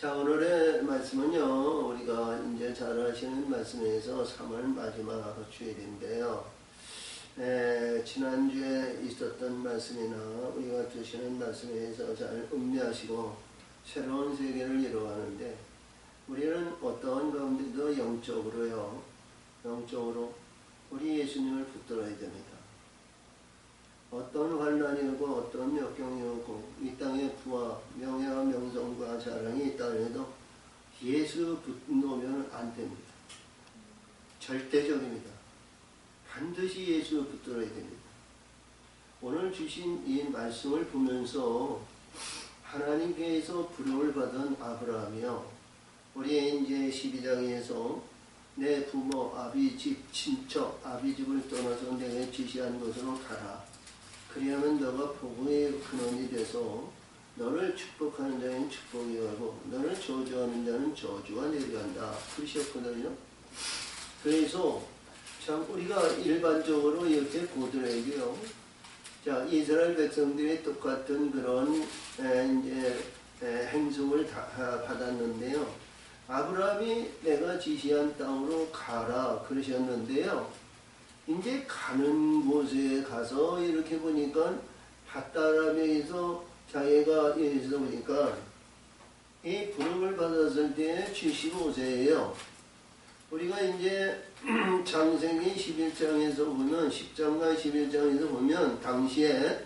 자, 오늘의 말씀은요, 우리가 이제 잘 아시는 말씀에서 3월 마지막 주일인데요. 지난주에 있었던 말씀이나 우리가 드시는 말씀에서 잘 음미하시고 새로운 세계를 이루어가는데, 우리는 어떠한 가운데도 영적으로 우리 예수님을 붙들어야 됩니다. 어떤 환난이 오고 어떤 역경이 오고 이 땅에 부와 명예와 명성과 자랑이 있다 해도 예수 붙놓으면 안 됩니다. 절대적입니다. 반드시 예수 붙들어야 됩니다. 오늘 주신 이 말씀을 보면서 하나님께서 부름을 받은 아브라함이요, 우리 이제 12장에서 내 부모, 아비 집, 친척, 아비 집을 떠나서 내게 지시한 곳으로 가라. 그리하면 너가 복의 근원이 돼서 너를 축복하는 자는 축복이 가고 너를 저주하는 자는 저주가 내려간다. 그러셨거든요. 그래서 참 우리가 일반적으로 이렇게 보더라도요, 자, 이스라엘 백성들이 똑같은 그런 행성을 받았는데요. 아브라함이 내가 지시한 땅으로 가라 그러셨는데요. 이제 가는 곳에 가서 이렇게 보니까 밧다람에서 자기가 여기서 보니까 이 부름을 받았을 때 75세예요. 우리가 이제 창세기 11장에서 보면 10장과 11장에서 보면 당시에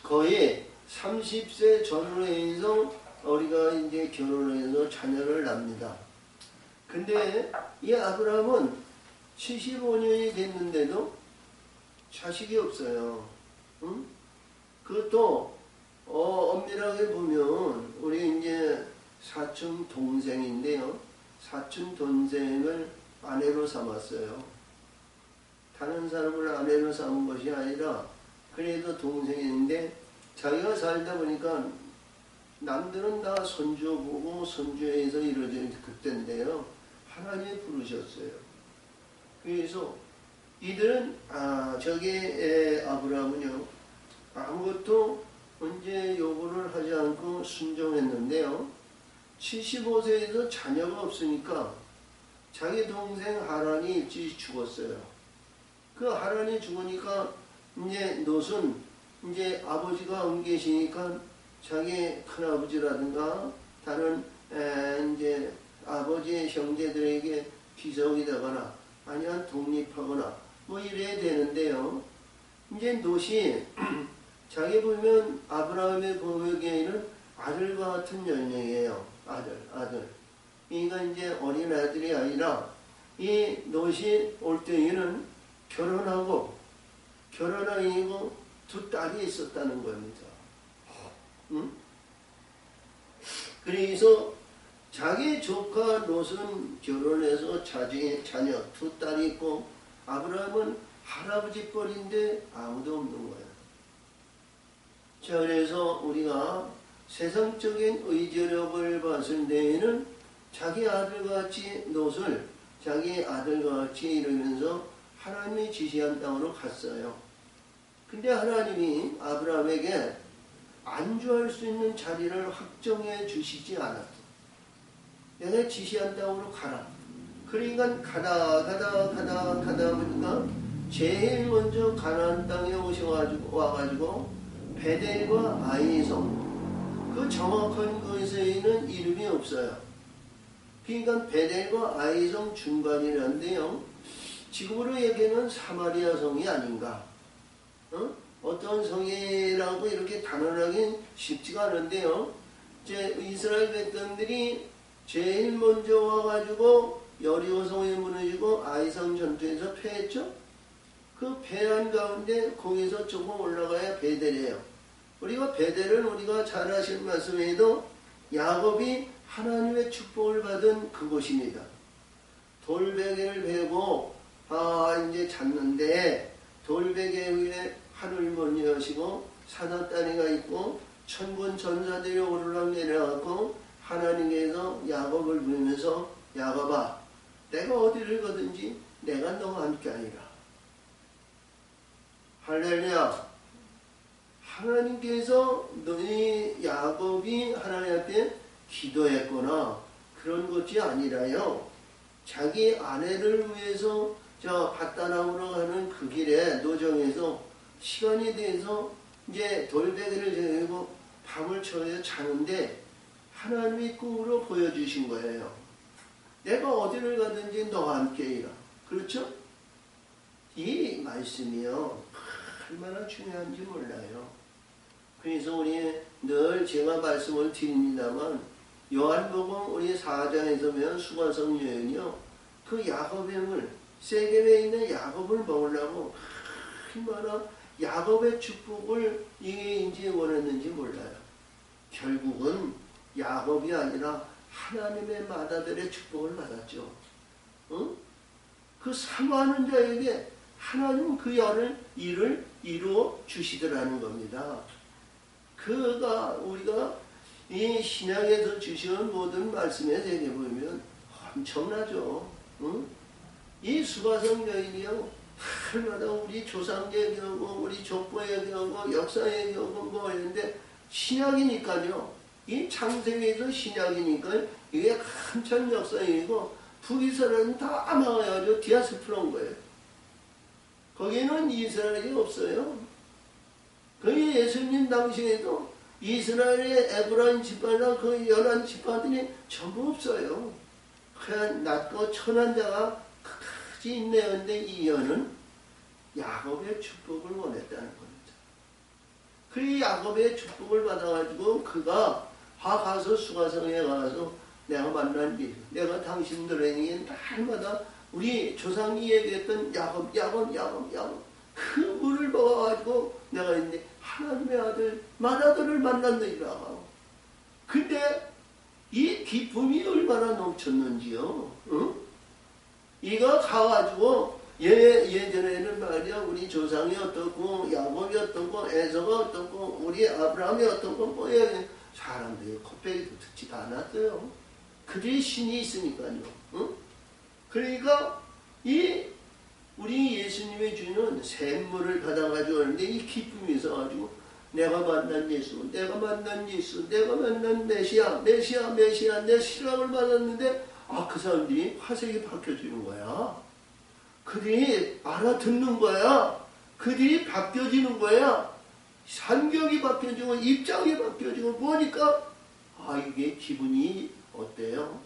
거의 30세 전후로 해서 우리가 이제 결혼을 해서 자녀를 낳습니다. 근데 이 아브라함은 75년이 됐는데도 자식이 없어요. 응? 그것도 엄밀하게 보면 우리 이제 사촌 동생인데요. 사촌 동생을 아내로 삼았어요. 다른 사람을 아내로 삼은 것이 아니라 그래도 동생인데 자기가 살다 보니까 남들은 다 손주 보고 손주에서 이루어진 그때인데요. 하나님이 부르셨어요. 그래서 이들은 저기 아브라함은요, 아무것도 언제 요구를 하지 않고 순종했는데요. 75세에서 자녀가 없으니까 자기 동생 하란이 일찍 죽었어요. 그 하란이 죽으니까 이제 롯은 이제 아버지가 안 계시니까 자기 큰아버지라든가 다른 이제 아버지의 형제들에게 비석이 되거나 아니면 독립하거나 뭐 이래야 되는데요. 이제 롯이 자기 보면 아브라함의 보기에는 아들과 같은 연령이에요. 아들. 그러니까 이제 어린 아들이 아니라 이 롯이 올 때에는 결혼하고 두 딸이 있었다는 겁니다. 응? 그래서 자기 조카 롯은 결혼해서 자녀 두 딸이 있고 아브라함은 할아버지 뻘인데 아무도 없는 거예요. 자, 그래서 우리가 세상적인 의지력을 봤을 때에는 자기 아들같이 롯을 자기 아들같이 이루면서 하나님이 지시한 땅으로 갔어요. 근데 하나님이 아브라함에게 안주할 수 있는 자리를 확정해 주시지 않았어요. 내가 지시한 땅으로 가라. 그러니까 가다 보니까 제일 먼저 가나안 땅에 와가지고 베델과 아이성, 그 정확한 것에는 이름이 없어요. 그러니까 베델과 아이성 중간이라는데요. 지금으로 얘기하면 사마리아 성이 아닌가. 어떤 성이라고 이렇게 단언하기 쉽지가 않은데요. 이제 이스라엘 백성들이 제일 먼저 와가지고 여리고성이 무너지고 아이성 전투에서 패했죠. 그 패한 가운데 거기서 조금 올라가야 베델이에요. 우리가 베델은 우리가 잘 아시는 말씀에도 야곱이 하나님의 축복을 받은 그곳입니다. 돌베개를 베고 이제 잤는데 돌베개 위에 하늘 문이 여시고 사다다리가 있고 천군 전사들이 오르락 내려가고 하나님께서 야곱을 부르면서 야곱아, 내가 어디를 가든지 내가 너와 함께 하리라. 할렐루야. 하나님께서 너희 야곱이 하나님 앞에 기도했거나 그런 것이 아니라요. 자기 아내를 위해서 바다나무로 가는 그 길에 노정에서 시간이 돼서 이제 돌베개를 지내고 밤을 쳐서 자는데 하나님이 꿈으로 보여주신 거예요. 내가 어디를 가든지 너와 함께이라. 그렇죠? 이 말씀이요. 얼마나 중요한지 몰라요. 그래서 우리 늘 제가 말씀을 드립니다만 요한복음 우리 4장에서 보면 수가성 여인이요. 그 야곱의 세겜에 있는 야곱을 먹으려고 얼마나 야곱의 축복을 이게 이제 원했는지 몰라요. 결국은 야곱이 아니라 하나님의 맏아들의 축복을 받았죠. 그 사모하는 자에게 하나님은 그 일을 이루어 주시더라는 겁니다. 그가 우리가 이 신약에서 주시는 모든 말씀에 대해 보면 엄청나죠. 이 수가성 여인이요. 날마다 우리 조상 얘기하고 우리 족보 얘기하고 역사 얘기하고 뭐 했는데 신약이니까요. 이 창세기에서 신약이니까 이게 한참 역사 얘기고 북이스라엘은 다 망해가지고 디아스포라인 거예요. 거기는 이스라엘이 없어요. 거기 예수님 당시에도 이스라엘의 에브라임 지파나 그 11지파들이 전부 없어요. 그냥 낮고 천한 자가 끝까지 있네요. 근데 이 여는 야곱의 축복을 원했다는 겁니다. 그 야곱의 축복을 받아가지고 그가 가서 수가성에 가서 내가 만난 일, 내가 당신들에게 날마다 우리 조상이 얘기했던 야곱 그 물을 먹어가지고 내가 이제 하나님의 아들 맏아들을 만났느니라. 근데 이 기쁨이 얼마나 넘쳤는지요. 응? 이가 가가지고 예전에는 말이야 우리 조상이 어떻고 야곱이 어떻고 에서가 어떻고 우리 아브라함이 어떻고 뭐 사람들이 코빼기도 듣지도 않았어요. 그들이 신이 있으니까요. 응? 그러니까 우리 예수님이 주는 샘물을 받아가지고 오는데 이 기쁨이 있어가지고 내가 만난 예수, 내가 만난 메시아 내 신랑을 만났는데 그 사람들이 화색이 바뀌어지는 거야. 그들이 알아듣는 거야. 그들이 바뀌어지는 거야. 산경이 바뀌어지고 입장이 바뀌어지고 보니까 이게 기분이 어때요?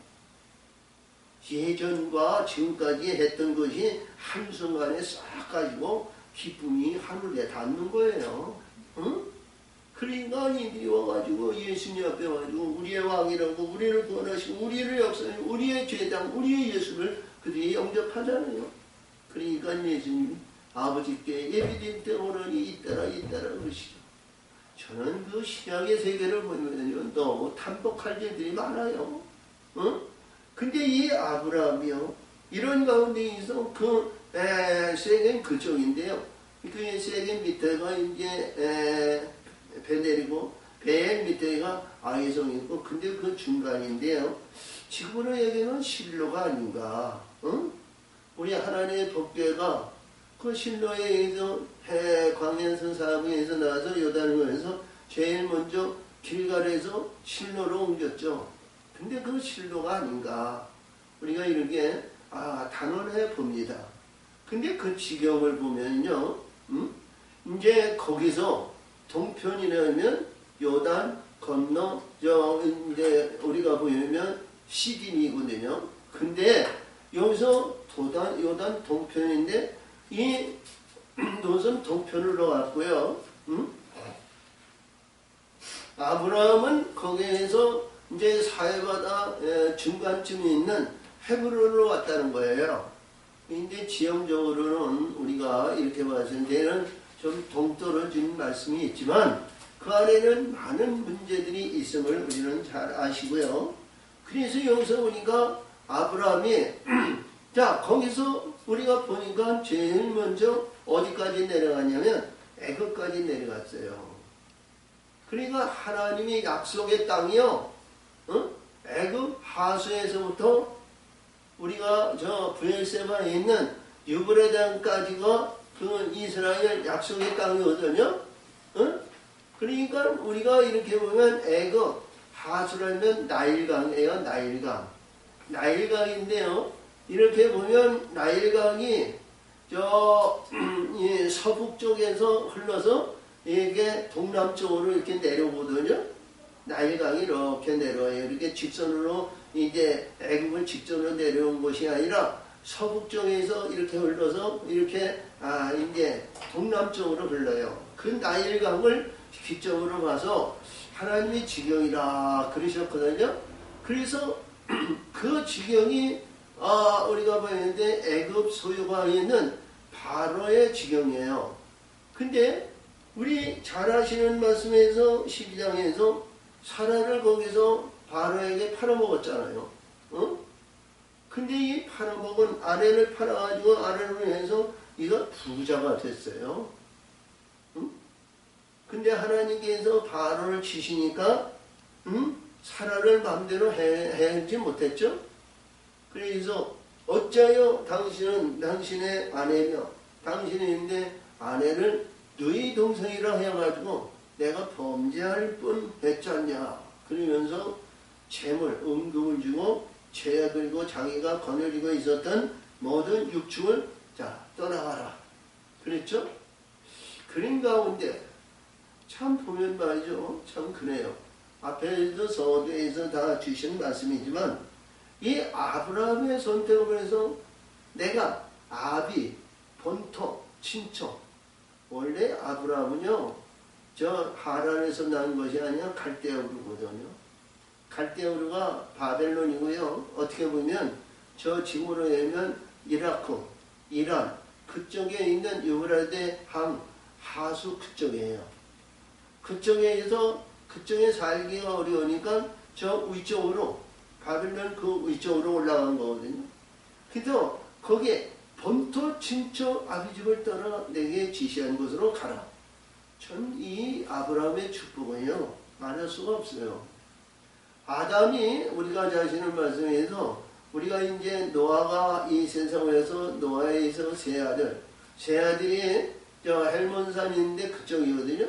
예전과 지금까지 했던 것이 한순간에 싹 가지고 기쁨이 하늘에 닿는 거예요. 응? 그러니까 이들이 와가지고 예수님 앞에 와가지고 우리의 왕이라고 우리를 구원하시고 우리를 역사하시고 우리의 제장 우리의 예수를 그들이 영접하잖아요. 그러니까 예수님이 아버지께 예비된 때 오르니 잇따라 그러시죠. 저는 그 신약의 세계를 보면요 너무 탐복할 일들이 많아요. 응? 근데 이 아브라함이요 이런 가운데에서 세겜 그쪽인데요. 그 세겜 밑에가 이제 배 내리고 배 밑에가 아이성이 있고 근데 그 중간인데요. 지금으로 얘기하면 실로가 아닌가. 응? 우리 하나님의 법궤가 그 실로에 의해서 광야선 사무에서 나와서 요단강에서 제일 먼저 길갈에서 실로로 옮겼죠. 근데 그 실로가 아닌가. 우리가 이렇게 단언해 봅니다. 근데 그 지경을 보면요. 이제 거기서 동편이라면 요단 건너 이제 우리가 보면 시딤이거든요. 근데 여기서 요단 동편인데 이 노선 동편으로 왔고요. 아브라함은 거기에서 이제 사해바다 중간쯤에 있는 헤브론으로 왔다는 거예요. 근데 지형적으로는 우리가 이렇게 봤을 때는 좀 동떨어진 말씀이 있지만 그 안에는 많은 문제들이 있음을 우리는 잘 아시고요. 그래서 여기서 보니까 아브라함이 자 거기서 우리가 보니까 제일 먼저 어디까지 내려가냐면 애굽까지 내려갔어요. 그러니까 하나님의 약속의 땅이요. 애굽 하수에서부터 우리가 브엘세바에 있는 유브라단까지가 그 이스라엘 약속의 땅이거든요. 그러니까 우리가 이렇게 보면 애굽 하수라면 나일강이에요. 나일강. 나일강인데요. 이렇게 보면 나일강이 이 서북 쪽에서 흘러서 이게 동남쪽으로 이렇게 내려오거든요. 나일강이 이렇게 내려와요. 이렇게 직선으로 이제 애국을 직선으로 내려온 것이 아니라 서북 쪽에서 이렇게 흘러서 이렇게 이제 동남쪽으로 흘러요. 그 나일강을 기점으로 봐서 하나님의 지경이라 그러셨거든요. 그래서 그 지경이 우리가 보는데 애굽 소유광에 있는 바로의 지경이에요. 근데 우리 잘 아시는 말씀에서 12장에서 사라를 거기서 바로에게 팔아먹었잖아요. 근데 이 팔아먹은 아내를 팔아가지고 아내를 해서 이가 부자가 됐어요. 근데 하나님께서 바로를 치시니까 사라를 마음대로 해지 못했죠. 그래서 어찌하여 당신은 당신의 아내며 당신인데 아내를 너희 동생이라 해가지고 내가 범죄할 뻔 했잖냐. 그러면서 재물, 은금을 주고 죄 그리고 자기가 거느리고 있었던 모든 육축을 떠나가라. 그랬죠? 그런 가운데 참 보면 말이죠. 참 그래요. 앞에도 서두에서 다 주신 말씀이지만 이 아브라함의 선택을 해서 내가 아비, 본토, 친척 원래 아브라함은요 저 하란에서 난 것이 아니라 갈대아우르거든요. 갈대아우르가 바벨론이고요. 어떻게 보면 저 지구로 열면 이라크, 이란 그쪽에 있는 유브라데 항 하수 그쪽이에요. 그쪽에 살기가 어려우니까 저 위쪽으로 바벨론 그 위쪽으로 올라간 거거든요. 그래서 거기에 본토 친척 아비집을 떠나 내게 지시한 곳으로 가라. 전 이 아브라함의 축복은요 말할 수가 없어요. 아담이 우리가 자신을 말씀해서 우리가 이제 노아가 이 세상에서 노아에 의해서 세 아들이 저 헬몬산인데 그쪽이거든요.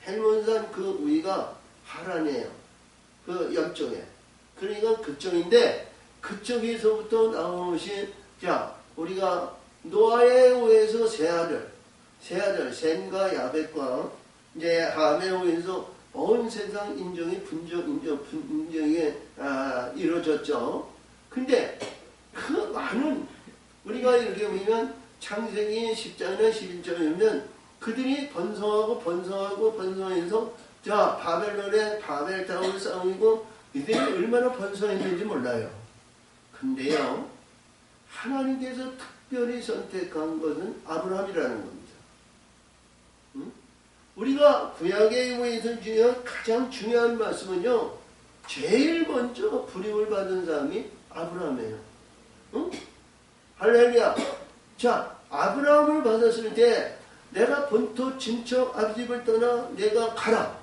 헬몬산 그 위가 하란이에요. 그 옆쪽에. 그러니까 그쪽인데 그쪽에서부터 나온 것이 우리가 노아에 의해서 세 아들 셈과 야벳과 이제 함에 의해서 온 세상 인종이 분종이 이루어졌죠. 근데 그 많은 우리가 이렇게 보면 창세기 10장이나 11장이면 그들이 번성해서 바벨론의 바벨타운 싸움이고 이들이 얼마나 번성했는지 몰라요. 근데요 하나님께서 특별히 선택한 것은 아브라함이라는 겁니다. 우리가 구약에 의해서 가장 중요한 말씀은요 제일 먼저 부름을 받은 사람이 아브라함이에요. 할렐루야. 아브라함을 받았을 때 내가 본토 친척 아비집을 떠나 내가 가라.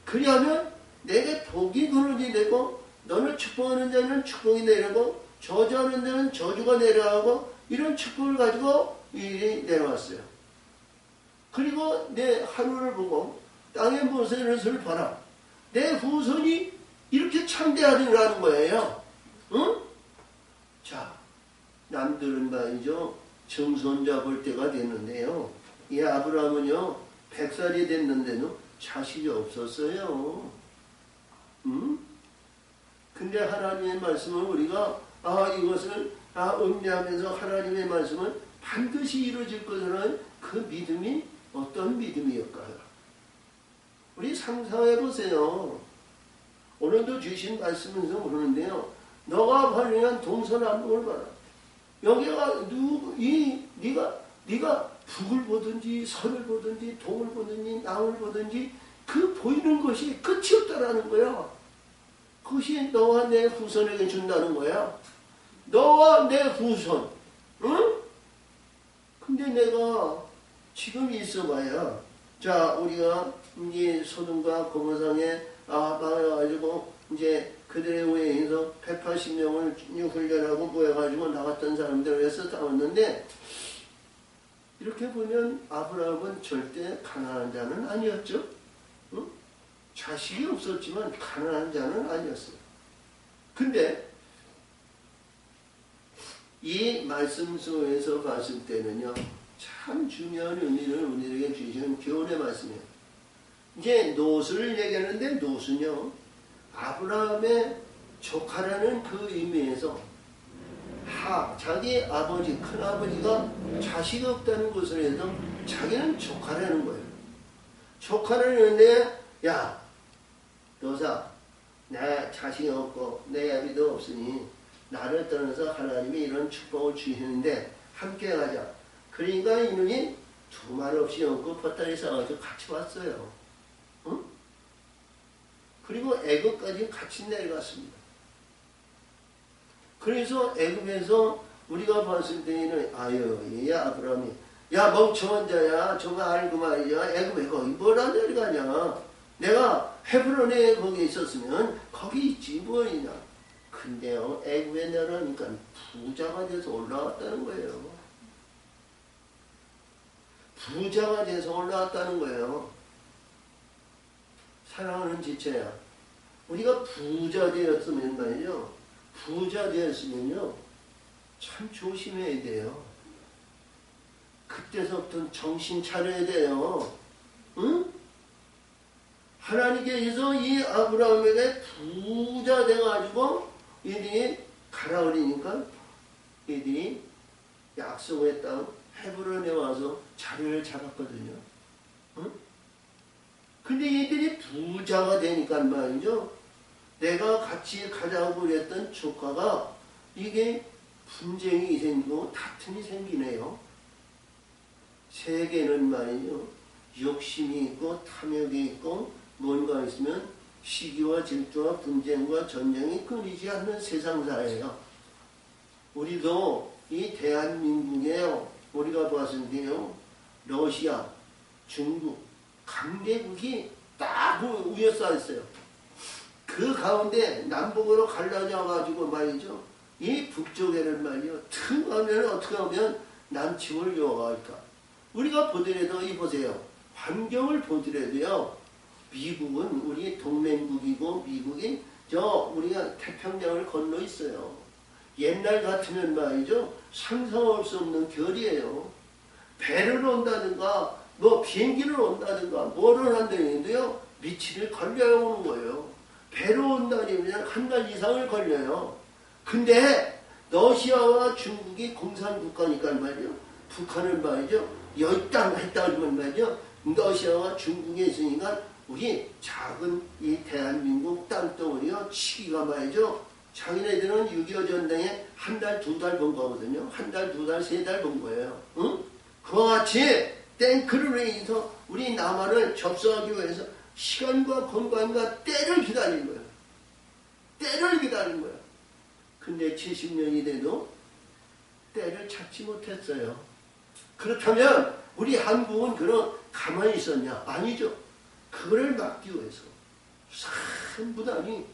그리하면 내게 복이 그러지 되고 너를 축복하는 자는 축복이 내려고 저주하는 자는 저주가 내려가고 이런 축복을 가지고 일이 내려왔어요. 그리고 내 하루를 보고 땅의 모세를 봐라. 내 후손이 이렇게 창대하리라는 거예요. 남들은 말이죠. 정손 잡을 때가 됐는데요. 이 아브라함은요 100살이 됐는데도 자식이 없었어요. 근데 하나님의 말씀을 우리가 이것을 음미하면서 하나님의 말씀은 반드시 이루어질 것이라는 그 믿음이 어떤 믿음이었까요? 우리 상상해 보세요. 오늘도 주신 말씀에서 그러는데요. 너가 발견한 동서남북을 봐라. 여기가 네가 북을 보든지 서를 보든지 동을 보든지 남을 보든지 그 보이는 것이 끝이 없다라는 거야. 그것이 너와 내 후손에게 준다는 거야. 너와 내 후손. 응? 근데 내가 지금 있어봐야 우리가 이제 소돔과 고모상에 나와가지고 이제 그들에 의해서 180명을 훈련하고 모여가지고 나갔던 사람들을 해서 싸웠는데 이렇게 보면 아브라함은 절대 가난한 자는 아니었죠. 응? 자식이 없었지만 가난한 자는 아니었어요. 근데 이 말씀 속에서 봤을 때는요, 참 중요한 의미를 우리에게 주시는 교훈의 말씀이에요. 이제 롯을 얘기하는데 롯은요, 아브라함의 조카라는 그 의미에서 자기 아버지, 큰아버지가 자식이 없다는 것을 해서 자기는 조카라는 거예요. 조카라는데, 야, 롯아, 내 자식이 없고 내 아비도 없으니 나를 떠나서 하나님이 이런 축복을 주시는데 함께 가자. 그러니까 이놈이 두 말 없이 얹고 퍼따리 싸가지고 같이 왔어요. 응? 그리고 애굽까지 같이 내려갔습니다. 그래서 애굽에서 우리가 봤을 때는 얘야 아브라함이 야 멍청한 자야 저거 알고 말이야 애굽에 거기 뭐라 내려가냐 내가 헤브론에 거기 있었으면 거기 있지 뭐이냐. 근데요 애굽에 내려가니까 부자가 돼서 올라왔다는 거예요. 부자가 돼서 올라왔다는 거예요. 사랑하는 지체야, 우리가 부자 되었으면 말이죠, 부자 되었으면요 참 조심해야 돼요. 그때서부터 정신 차려야 돼요. 응? 하나님께서 이 아브라함에게 부자 돼가지고 얘들이 가라 그러니까 얘들이 약속의 땅 헤브론에 와서 자리를 잡았거든요. 응? 근데 얘들이 부자가 되니까 말이죠, 내가 같이 가자고 그랬던 조카가 이게 분쟁이 생기고 다툼이 생기네요. 세계는 말이죠, 욕심이 있고 탐욕이 있고 뭔가 있으면 시기와 질투와 분쟁과 전쟁이 끊이지 않는 세상사예요. 우리도 이 대한민국에요, 우리가 봤을 때요, 러시아, 중국, 강대국이 딱 우여싸여 있어요. 그 가운데 남북으로 갈라져가지고 말이죠, 이 북쪽에는 말이요, 틈하면 어떻게 하면 남침을 요구할까. 우리가 보더라도 이 보세요. 환경을 보더라도요, 미국은 우리 동맹국이고 미국이 우리가 태평양을 건너 있어요. 옛날 같으면 말이죠, 상상할 수 없는 결이에요. 배를 온다든가 뭐 비행기를 온다든가 뭐를 한다는데요, 며칠을 걸려야 오는 거예요. 배로 온다면 한 달 이상을 걸려요. 근데 러시아와 중국이 공산국가니까 말이죠, 북한은 말이죠, 열당 했다 그러면 말이죠, 러시아와 중국에 있으니까 우리 작은 이 대한민국 땅덩어리요 치기가 말이죠, 자기네들은 6.25 전쟁에 한 달, 두 달 본 거거든요. 한 달, 두 달, 세 달 본 거예요. 응? 그와 같이 탱크를 위해서 우리 남한을 접수하기 위해서 시간과 공간과 때를 기다린 거예요. 때를 기다린 거예요. 근데 70년이 돼도 때를 찾지 못했어요. 그렇다면 우리 한국은 그럼 가만히 있었냐? 아니죠. 그거를 막기 위해서 산부단이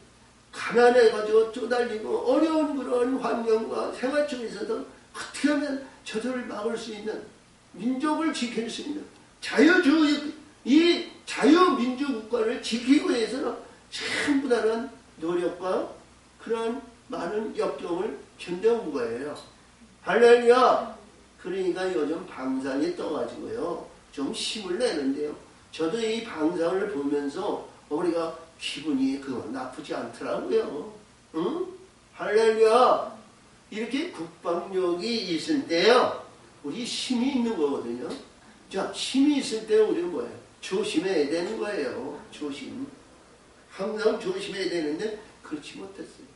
가난해가지고 쪼달리고 어려운 그런 환경과 생활 속에서도 어떻게 하면 저들을 막을 수 있는, 민족을 지킬 수 있는 자유주의, 이 자유민주국가를 지키기 위해서는 산부단한 노력과 그런 많은 역경을 견뎌온 거예요. 할렐루야! 그러니까 요즘 방상이 떠가지고요, 좀 힘을 내는데요, 저도 이 방상을 보면서 우리가 기분이 나쁘지 않더라고요. 응? 할렐루야! 이렇게 국방력이 있을 때요, 우리 힘이 있는 거거든요. 자, 힘이 있을 때 우리는 뭐예요? 조심해야 되는 거예요. 조심. 항상 조심해야 되는데 그렇지 못했어요.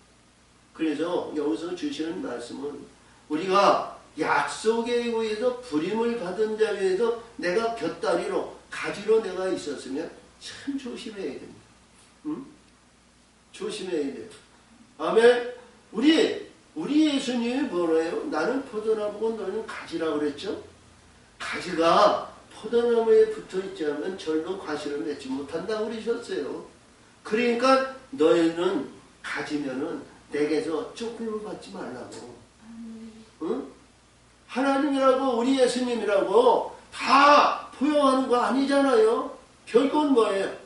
그래서 여기서 주시는 말씀은 우리가 약속에 의해서 부림을 받은 자 위에서 내가 곁다리로 가지로 내가 있었으면 참 조심해야 됩니다. 응? 조심해야 돼요. 아멘. 우리 예수님이 뭐래요? 나는 포도나무고 너는 가지라 그랬죠? 가지가 포도나무에 붙어있지 않으면 절로 과실을 맺지 못한다고 그러셨어요. 그러니까 너희는 가지면은 내게서 조금을 받지 말라고. 응? 하나님이라고 우리 예수님이라고 다 포용하는 거 아니잖아요. 결국은 뭐예요?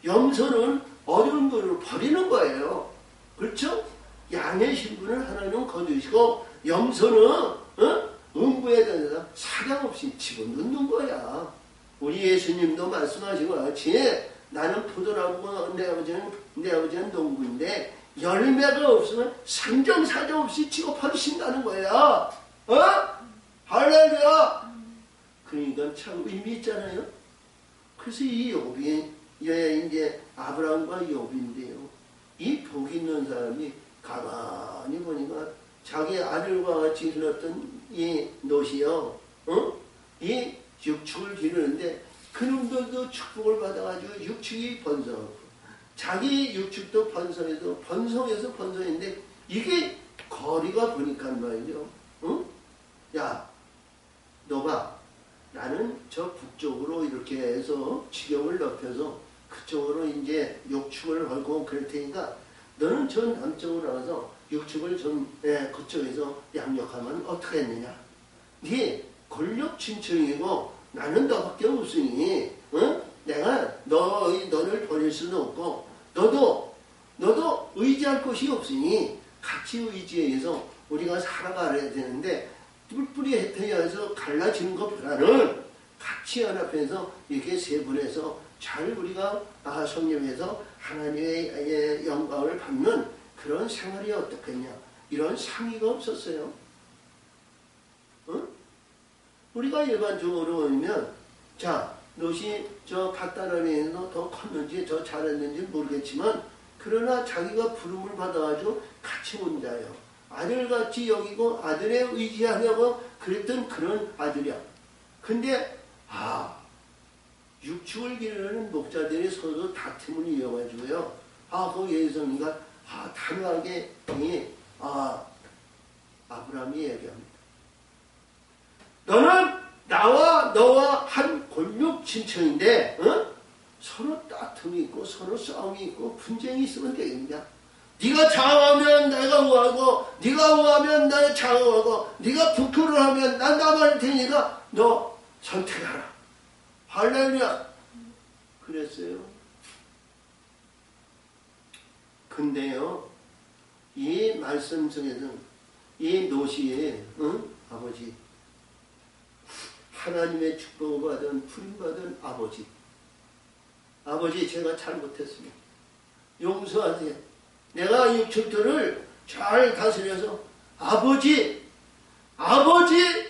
염소는 어려운 거를 버리는 거예요. 그렇죠? 양의 신분을 하나님은 거두시고 염소는 음부에 대해서 사량없이 집어넣는 거야. 우리 예수님도 말씀하신 것 같이 나는 포도나무고 내 아버지는 농부인데 열매가 없으면 상정사정 없이 취급하신다는 거야. 할렐루야. 그러니까 참 의미 있잖아요. 그래서 이 욥이 이제 아브라함과 욥인데요. 이 복 있는 사람이 가만히 보니까 자기 아들과 같이 흘렀던 이 롯이요. 이 육축을 기르는데 그놈들도 축복을 받아가지고 육축이 번성하고 자기 육축도 번성해서 번성인데 이게 거리가 보니까 말이죠. 야, 너 봐. 나는 저 북쪽으로 이렇게 해서 지경을 넓혀서 그쪽으로 이제 육축을 걸고 그럴 테니까 너는 저 남쪽으로 나가서 육축을 좀 그쪽에서 양력하면 어떻게 했느냐. 네 권력 친척이고 나는 너밖에 없으니 내가 너를 버릴 수는 없고 너도 의지할 곳이 없으니 같이 의지해서 우리가 살아가야 되는데 뿔뿔이 흩어져서 갈라지는 것보다는 같이 연합해서 이렇게 세 분에서 잘 우리가 성령해서 하나님의 영광을 받는 그런 생활이 어떻겠냐. 이런 상의가 없었어요. 우리가 일반적으로 보면 자, 롯이 저 갓다람에서 더 컸는지 더 잘했는지 모르겠지만 그러나 자기가 부름을 받아가지고 같이 온 자예요. 아들같이 여기고 아들에 의지하려고 그랬던 그런 아들이야. 근데 육축을 기르는 목자들이 서로 다툼을 이어가지고요. 그 예수님과 단호하게 아브라함이 얘기합니다. 너는 너와 한 골목 친척인데 서로 다툼이 있고 서로 싸움이 있고 분쟁이 있으면 되겠냐. 네가 장하면 내가 우하고 네가 우하면 내가 장하고 네가 부끄러워 하면 난 나만 테니까 너 선택하라. 할렐루야. 그랬어요. 근데요 이 말씀 속에서는 이 롯이 아버지 하나님의 축복을 받은 부름받은 아버지 제가 잘못했습니다. 용서하세요. 내가 육축들을 잘 다스려서 아버지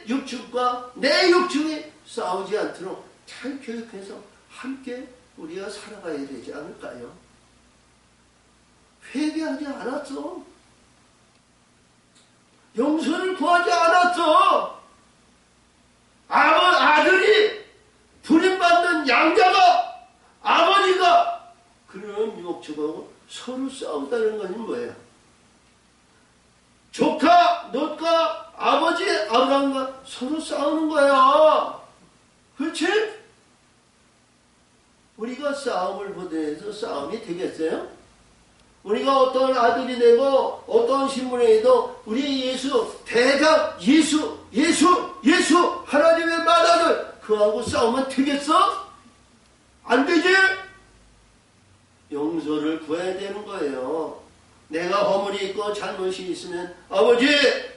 육축과 내 육축이 싸우지 않도록 잘 교육해서 함께 우리가 살아가야 되지 않을까요? 회개하지 않았어. 용서를 구하지 않았어. 아들이 부림받는 양자가 아버지가 그런 육축하고 서로 싸우다는 것은 뭐예요? 조카 롯과 아버지 아브라함과 서로 싸우는 거야. 그렇지? 우리가 싸움을 보내서 싸움이 되겠어요? 우리가 어떤 아들이 되고 어떤 신분에도 우리 대장 예수 하나님의 맏아들 그하고 싸우면 되겠어? 안 되지? 용서를 구해야 되는 거예요. 내가 허물이 있고 잘못이 있으면 아버지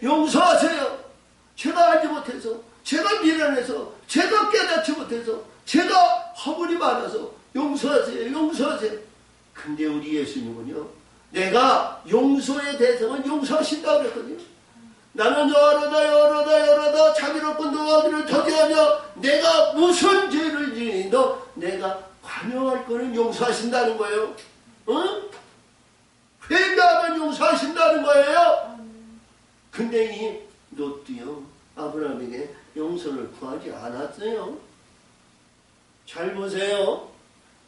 용서하세요. 제가 알지 못해서 제가 미련해서 제가 깨닫지 못해서 제가 허물이 많아서 용서하세요. 근데 우리 예수님은요 내가 용서의 대상은 용서하신다고 그랬거든요. 나는 여러다 자비롭고 노하기를 더디하며 내가 무슨 죄를 지니도 내가 관용할 거는 용서하신다는 거예요. 회개하면 용서하신다는 거예요. 근데 이 롯도요 아브라함에게 용서를 구하지 않았어요. 잘 보세요.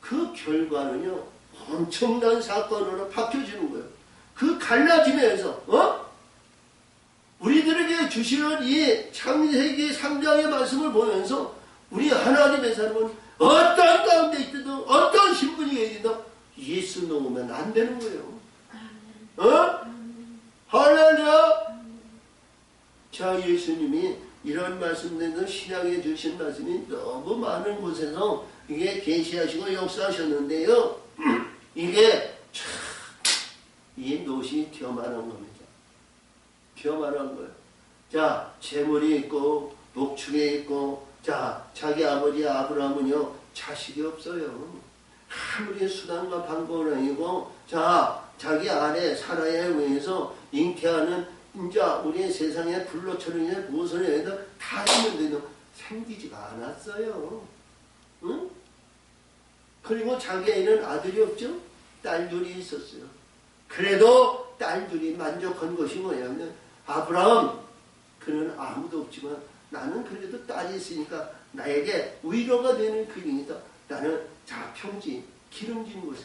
그 결과는요 엄청난 사건으로 바뀌어지는 거예요. 그 갈라짐에서 우리들에게 주시는 이 창세기 3장의 말씀을 보면서 우리 하나님의 사람은 어떤 가운데 있든 어떤 신분이 계시든 예수 놓으면 안 되는 거예요. 할렐루야. 자, 예수님이 이런 말씀들은 신약에 주신 말씀이 너무 많은 곳에서 이게 계시하시고 역사하셨는데요. 이게 참 이 노시 겸하는 겁니다. 겸하는 거예요. 자, 재물이 있고 목축에 있고, 자, 자기 아버지 아브라함은요 자식이 없어요. 아무리 수단과 방법은 아니고, 자, 자기 아내 사라에 의해서 잉태하는 이제 우리의 세상에 불로처럼 무엇을 해도 다 했는데도 생기지가 않았어요. 응? 그리고 자기에는 아들이 없죠? 딸들이 있었어요. 그래도 딸들이 만족한 것이 뭐냐면, 아브라함, 그는 아무도 없지만 나는 그래도 딸이 있으니까 나에게 위로가 되는 그림이다. 나는 자, 평지, 기름진 곳에.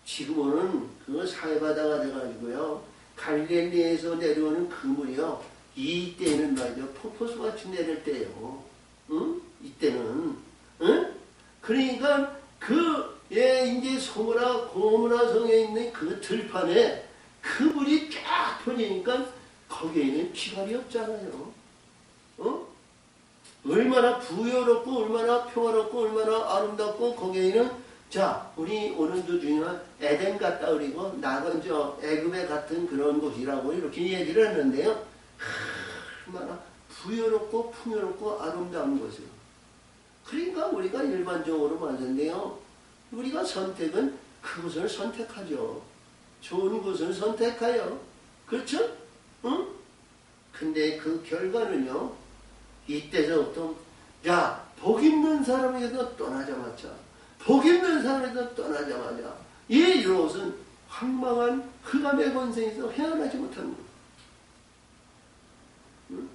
지금은 그 사해바다가 돼가지고요, 갈릴리에서 내려오는 그물이요, 이때는 말이죠, 폭포수같이 내릴 때예요. 응? 이때는. 응? 그러니까 이제 소무라 고무라 성에 있는 그 들판에 그물이 쫙 펴지니까 거기에는 기갈이 없잖아요. 어? 얼마나 부여롭고 얼마나 평화롭고 얼마나 아름답고, 거기에는 자, 우리 오는 도중에 에덴 같다 그리고 나간 애굽에 같은 그런 곳이라고 이렇게 얘기를 했는데요. 얼마나 부여롭고 풍요롭고 아름다운 곳이에요. 그러니까 우리가 일반적으로 말하는데요, 우리가 선택은 그것을 선택하죠. 좋은 곳을 선택하여. 그렇죠? 응? 근데 그 결과는요, 이때서부터, 야, 복 있는 사람에게서 떠나자마자, 복 있는 사람에게서 떠나자마자, 이것은 황망한 흑암의 권세에서 헤어나지 못합니다. 응?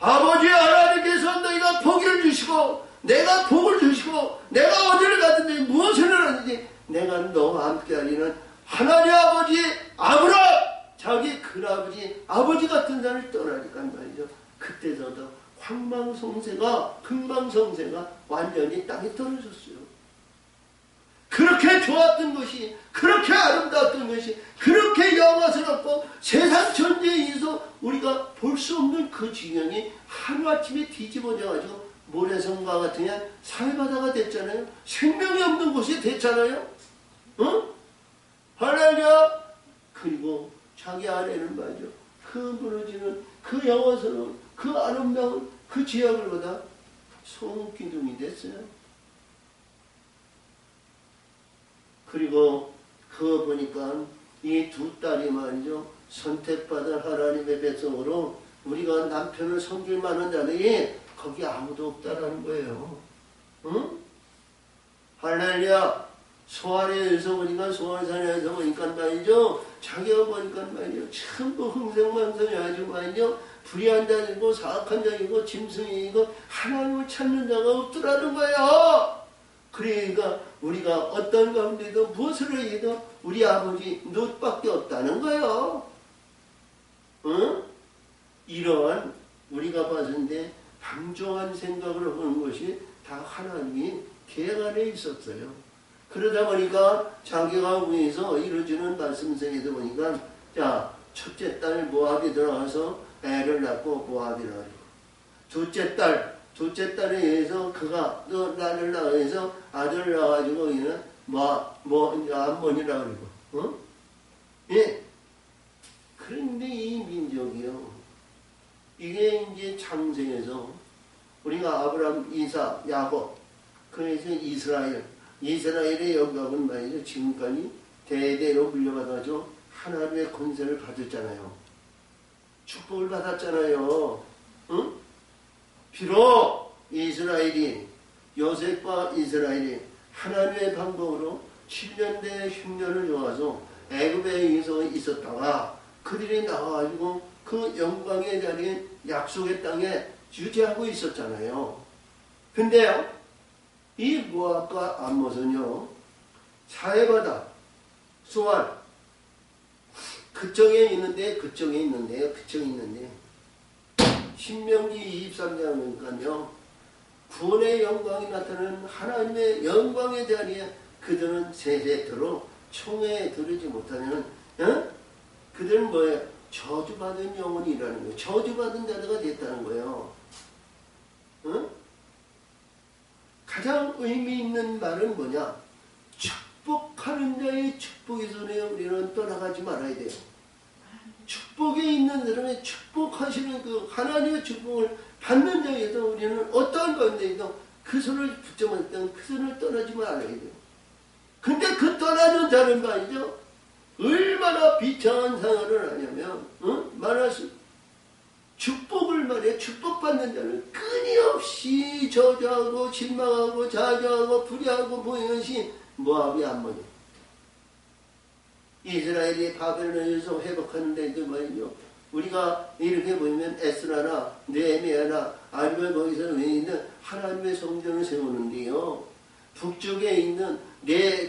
아버지 하나님께서 너희가 복을 주시고, 내가 복을 주시고, 내가 어디를 가든지 무엇을 하든지 내가 너와 함께 하리는 하나님 아버지 아브라함, 자기 큰아버지 아버지 같은 자를 떠나니까 말이죠. 그때서도 황망성세가, 금방성세가 완전히 땅에 떨어졌어요. 그렇게 좋았던 것이, 그렇게 아름다웠던 것이, 그렇게 영화스럽고 세상 전체에서 우리가 볼 수 없는 그 지경이 하루아침에 뒤집어져가지고 모래성과 같은 사해바다가 됐잖아요. 생명이 없는 곳이 됐잖아요. 응? 할렐루야. 그리고 자기 아내는 말이죠, 그 무너지는 그 영화스러운 그 아름다운 그 지역을 보다 소기둥이 됐어요. 그리고 그거 보니까 이 두 딸이 말이죠, 선택받은 하나님의 백성으로 우리가 남편을 섬길 만한 자들이 거기 아무도 없다라는 거예요. 응? 할렐루야. 소아리에서 보니까, 소아산에서 보니까 말이죠, 자기가 보니까 말이죠, 전부 흥생망성이 아주 말이죠, 불의한 자이고 사악한 자이고 짐승이고 하나님을 찾는 자가 없더라는 거예요. 그러니까 우리가 어떤 가운데도 무엇을 해도 우리 아버지 놋밖에 없다는 거예요. 응? 이러한 우리가 봤는데 방종한 생각을 하는 것이 다 하나님이 계획 안에 있었어요. 그러다 보니까 자기가 위해서 이루어지는 말씀성에도 보니까, 자, 첫째 딸 모압이 들어가서 애를 낳고 모압이라 그리고, 둘째 딸에 의해서 그가 또 나를 낳아서 아들을 낳아가지고 이는 암몬이라 그리고, 어? 예. 그런데 이 민족이요, 이게 이제 창세에서 우리가 아브라함, 이삭, 야곱, 그래서 이스라엘의 영광은 말이죠, 지금까지 대대로 물려받아서 하나님의 권세를 받았잖아요. 축복을 받았잖아요. 응? 비록 이스라엘이, 요셉과 이스라엘이 하나님의 방법으로 7년대 10년을 좋아서 애굽에 의해서 있었다가 그들이 나와가지고 그 영광의 자리에 약속의 땅에 유지하고 있었잖아요. 근데요, 이 모압과 암몬은요, 사해바다, 수알, 그쪽에 있는데 신명기 23장을 보니까요, 구원의 영광이 나타나는 하나님의 영광의 자리에 그들은 세세토록 총회에 들으지 못하면, 그들은 뭐예요? 저주받은 영혼이라는 거예요. 저주받은 자가 됐다는 거예요. 가장 의미 있는 말은 뭐냐? 축복 축복하는 자의 축복의 손에 우리는 떠나가지 말아야 돼요. 축복에 있는 사람의 축복하시는 그 하나님의 축복을 받는 자에서 우리는 어떠한 가운데에도 그 손을 붙잡았던 그 손을 떠나지 말아야 돼요. 근데 그 떠나는 자는 말이죠. 얼마나 비참한 상황을 하냐면, 말하시 축복을 말해 축복받는 자는 끊임없이 저주하고 실망하고 자주하고 불의하고 보이는 것이 모압이 암몬이에요. 이스라엘이 바벨론에서 회복하는데 말이죠. 우리가 이렇게 보면 에스라나 느헤미야나 아니면 거기서 왜 있는 하나님의 성전을 세우는데요. 북쪽에 있는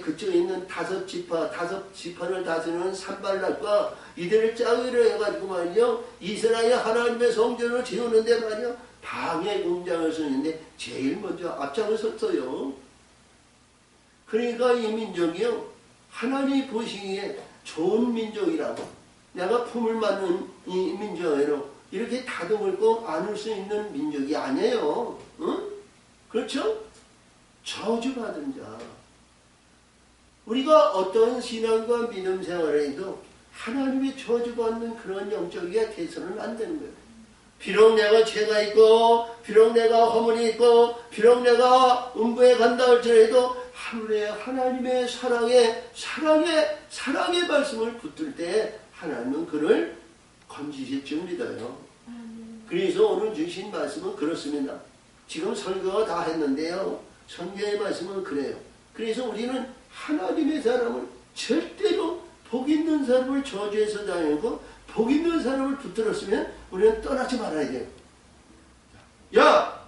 그쪽에 있는 다섯 지파를 다스리는 산발락과 이들을 짝으로 해가지고 말이죠. 이스라엘 하나님의 성전을 세우는데 말이죠. 방해 공장을 쓰는데 제일 먼저 앞장을 섰어요. 그러니까 이 민족이요. 하나님이 보시기에 좋은 민족이라고 내가 품을 맞는 이 민족으로 이렇게 다듬고 안을 수 있는 민족이 아니에요. 응? 그렇죠? 저주받은 자. 우리가 어떤 신앙과 믿음 생활에도 하나님의 저주받는 그런 영적이야 돼서는 안 되는 거예요. 비록 내가 죄가 있고 비록 내가 허물이 있고 비록 내가 음부에 간다 할지라도 하루에 하나님의 사랑의 말씀을 붙들 때 하나님은 그를 건지실 줄 믿어요. 그래서 오늘 주신 말씀은 그렇습니다. 지금 설교가 다 했는데요. 성경의 말씀은 그래요. 그래서 우리는 하나님의 사람을 절대로 복 있는 사람을 저주해서 다니고 복 있는 사람을 붙들었으면 우리는 떠나지 말아야 돼요. 야!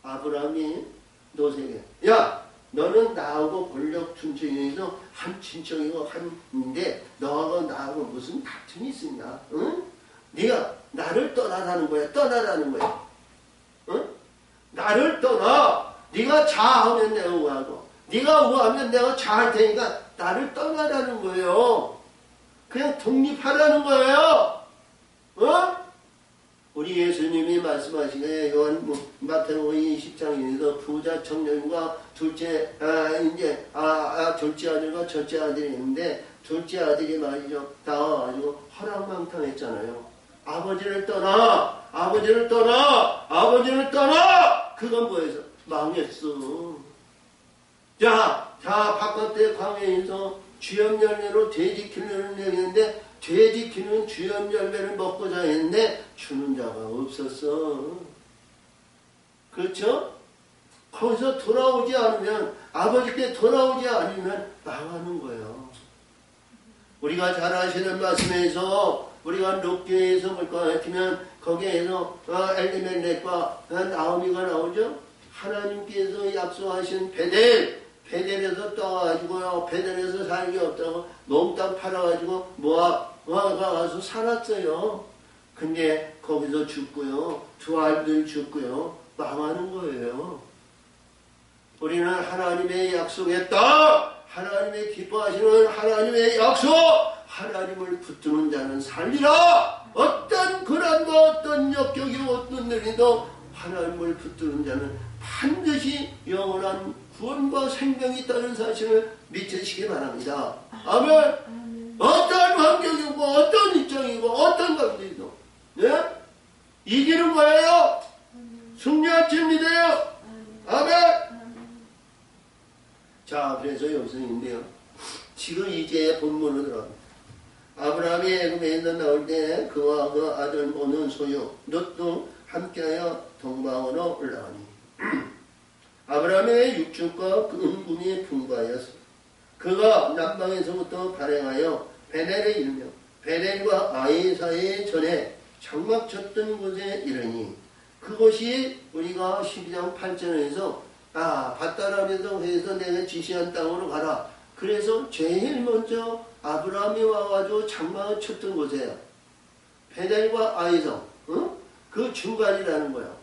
아브라함이 노세게 야! 너는 나하고 권력 충청에서 한 친척이고 한인데 너하고 나하고 무슨 다툼이 있으냐? 응? 네가 나를 떠나라는 거야. 떠나라는 거야. 응? 나를 떠나. 네가 자하면 내가 우하고 네가 우하면 내가 자할 테니까 나를 떠나라는 거예요. 그냥 독립하라는 거예요. 어? 우리 예수님이 말씀하시기에 마태복음 20장에서 부자 청년과 둘째 아들과 첫째 아들이 있는데 둘째 아들이 말이죠. 나와가지고 허랑망탕했잖아요. 아버지를 떠나. 그건 뭐예요? 망했어. 자, 바깥에 광야에서 주염 열매로 돼지 키우는 얘기인데 돼지 키우는 주염 열매를 먹고자 했는데 주는 자가 없었어. 그렇죠? 거기서 돌아오지 않으면 아버지께 돌아오지 않으면 망하는 거예요. 우리가 잘 아시는 말씀에서 우리가 롯교에서 볼 것 같으면 거기에서 엘리멜렉과 나오미가 나오죠. 하나님께서 약속하신 베델에서 떠가지고요. 베델에서 살기 없다고 몽땅 팔아가지고 모압가 가서 살았어요. 근데 거기서 죽고요. 두 아들 죽고요. 망하는 거예요. 우리는 하나님의 약속했다. 하나님의 기뻐하시는 하나님의 약속. 하나님을 붙드는 자는 살리라. 어떤 고난과 어떤 역경이 어떤 일이도 하나님을 붙드는 자는 반드시 영원한 구원과 생명이 있다는 사실을 믿으시기 바랍니다. 아멘. 어떤 환경이고 어떤 입장이고 어떤 관계이고 이기는 거예요. 승리할 줄 믿어요. 아멘. 자, 그래서 여기서 있는데요. 지금 이제 본문으로 들어갑니다. 아브라함이 애굽에서 나올 때 그와 그 아들 모는 소유 롯도 함께하여 동방으로 올라가니 아브라함의 육축과 그 은금이 풍부하였어. 그가 남방에서부터 발행하여 베델에 이르며 베델과 아이 사이에 전에 장막 쳤던 곳에 이르니 그것이 우리가 12장 8절에서 밧다람에서 해서 내가 지시한 땅으로 가라. 그래서 제일 먼저 아브라함이 와가지고 장막을 쳤던 곳이에요. 베델과 아이성 그 중간이라는 거예요.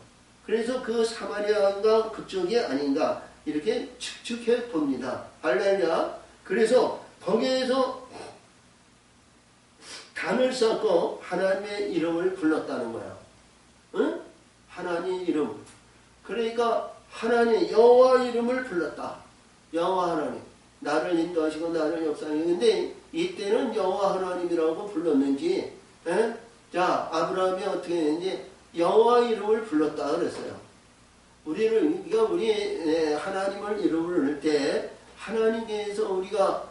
그래서 그 사마리아가 그쪽이 아닌가 이렇게 측측해 봅니다. 할렐루야. 그래서 거기에서 단을 쌓고 하나님의 이름을 불렀다는 거야. 응? 하나님 이름. 그러니까 하나님 여호와 이름을 불렀다. 여호와 하나님. 나를 인도하시고 나를 역사하시고 근데 이때는 여호와 하나님이라고 불렀는지 에? 자 아브라함이 어떻게 했는지 여호와 이름을 불렀다 그랬어요. 우리가 우리 하나님을 이름을 부를 때 하나님께서 우리가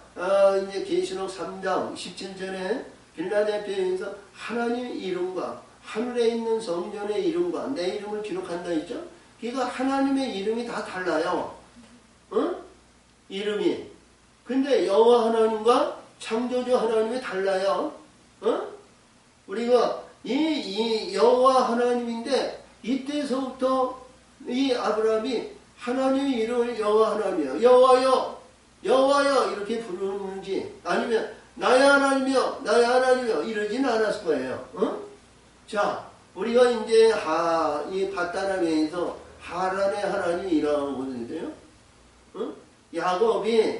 이제 계시록 3장 17절에 빌라델피아에서 하나님의 이름과 하늘에 있는 성전의 이름과 내 이름을 기록한다 했죠. 그러니까 하나님의 이름이 다 달라요. 어? 이름이. 근데 여호와 하나님과 창조주 하나님이 달라요. 어? 우리가 이 여호와 하나님인데 이때서부터 이 아브라함이 하나님의 이름을 여호와 하나님이요. 여호와여, 여호와여 이렇게 부르는지 아니면 나의 하나님이여, 나의 하나님이여 이러지는 않았을 거예요. 어? 자, 우리가 이제 이 밧다람에서 하란의 하나님이라고 보는데요. 어? 야곱이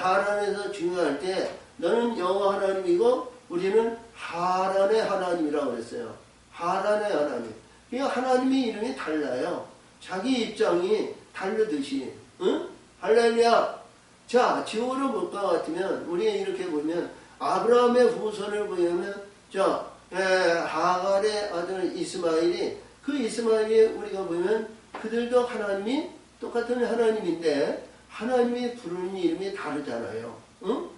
하란에서 중요할 때 너는 여호와 하나님이고 우리는 하란의 하나님이라고 그랬어요. 하란의 하나님. 그러니까 하나님의 이름이 달라요. 자기 입장이 다르듯이. 응? 할렐루야. 자, 지옥으로 못 가 같으면 우리가 이렇게 보면 아브라함의 후손을 보면 자 하갈의 아들 이스마엘이 그 이스마엘이 우리가 보면 그들도 하나님이 똑같은 하나님인데 하나님이 부르는 이름이 다르잖아요. 응?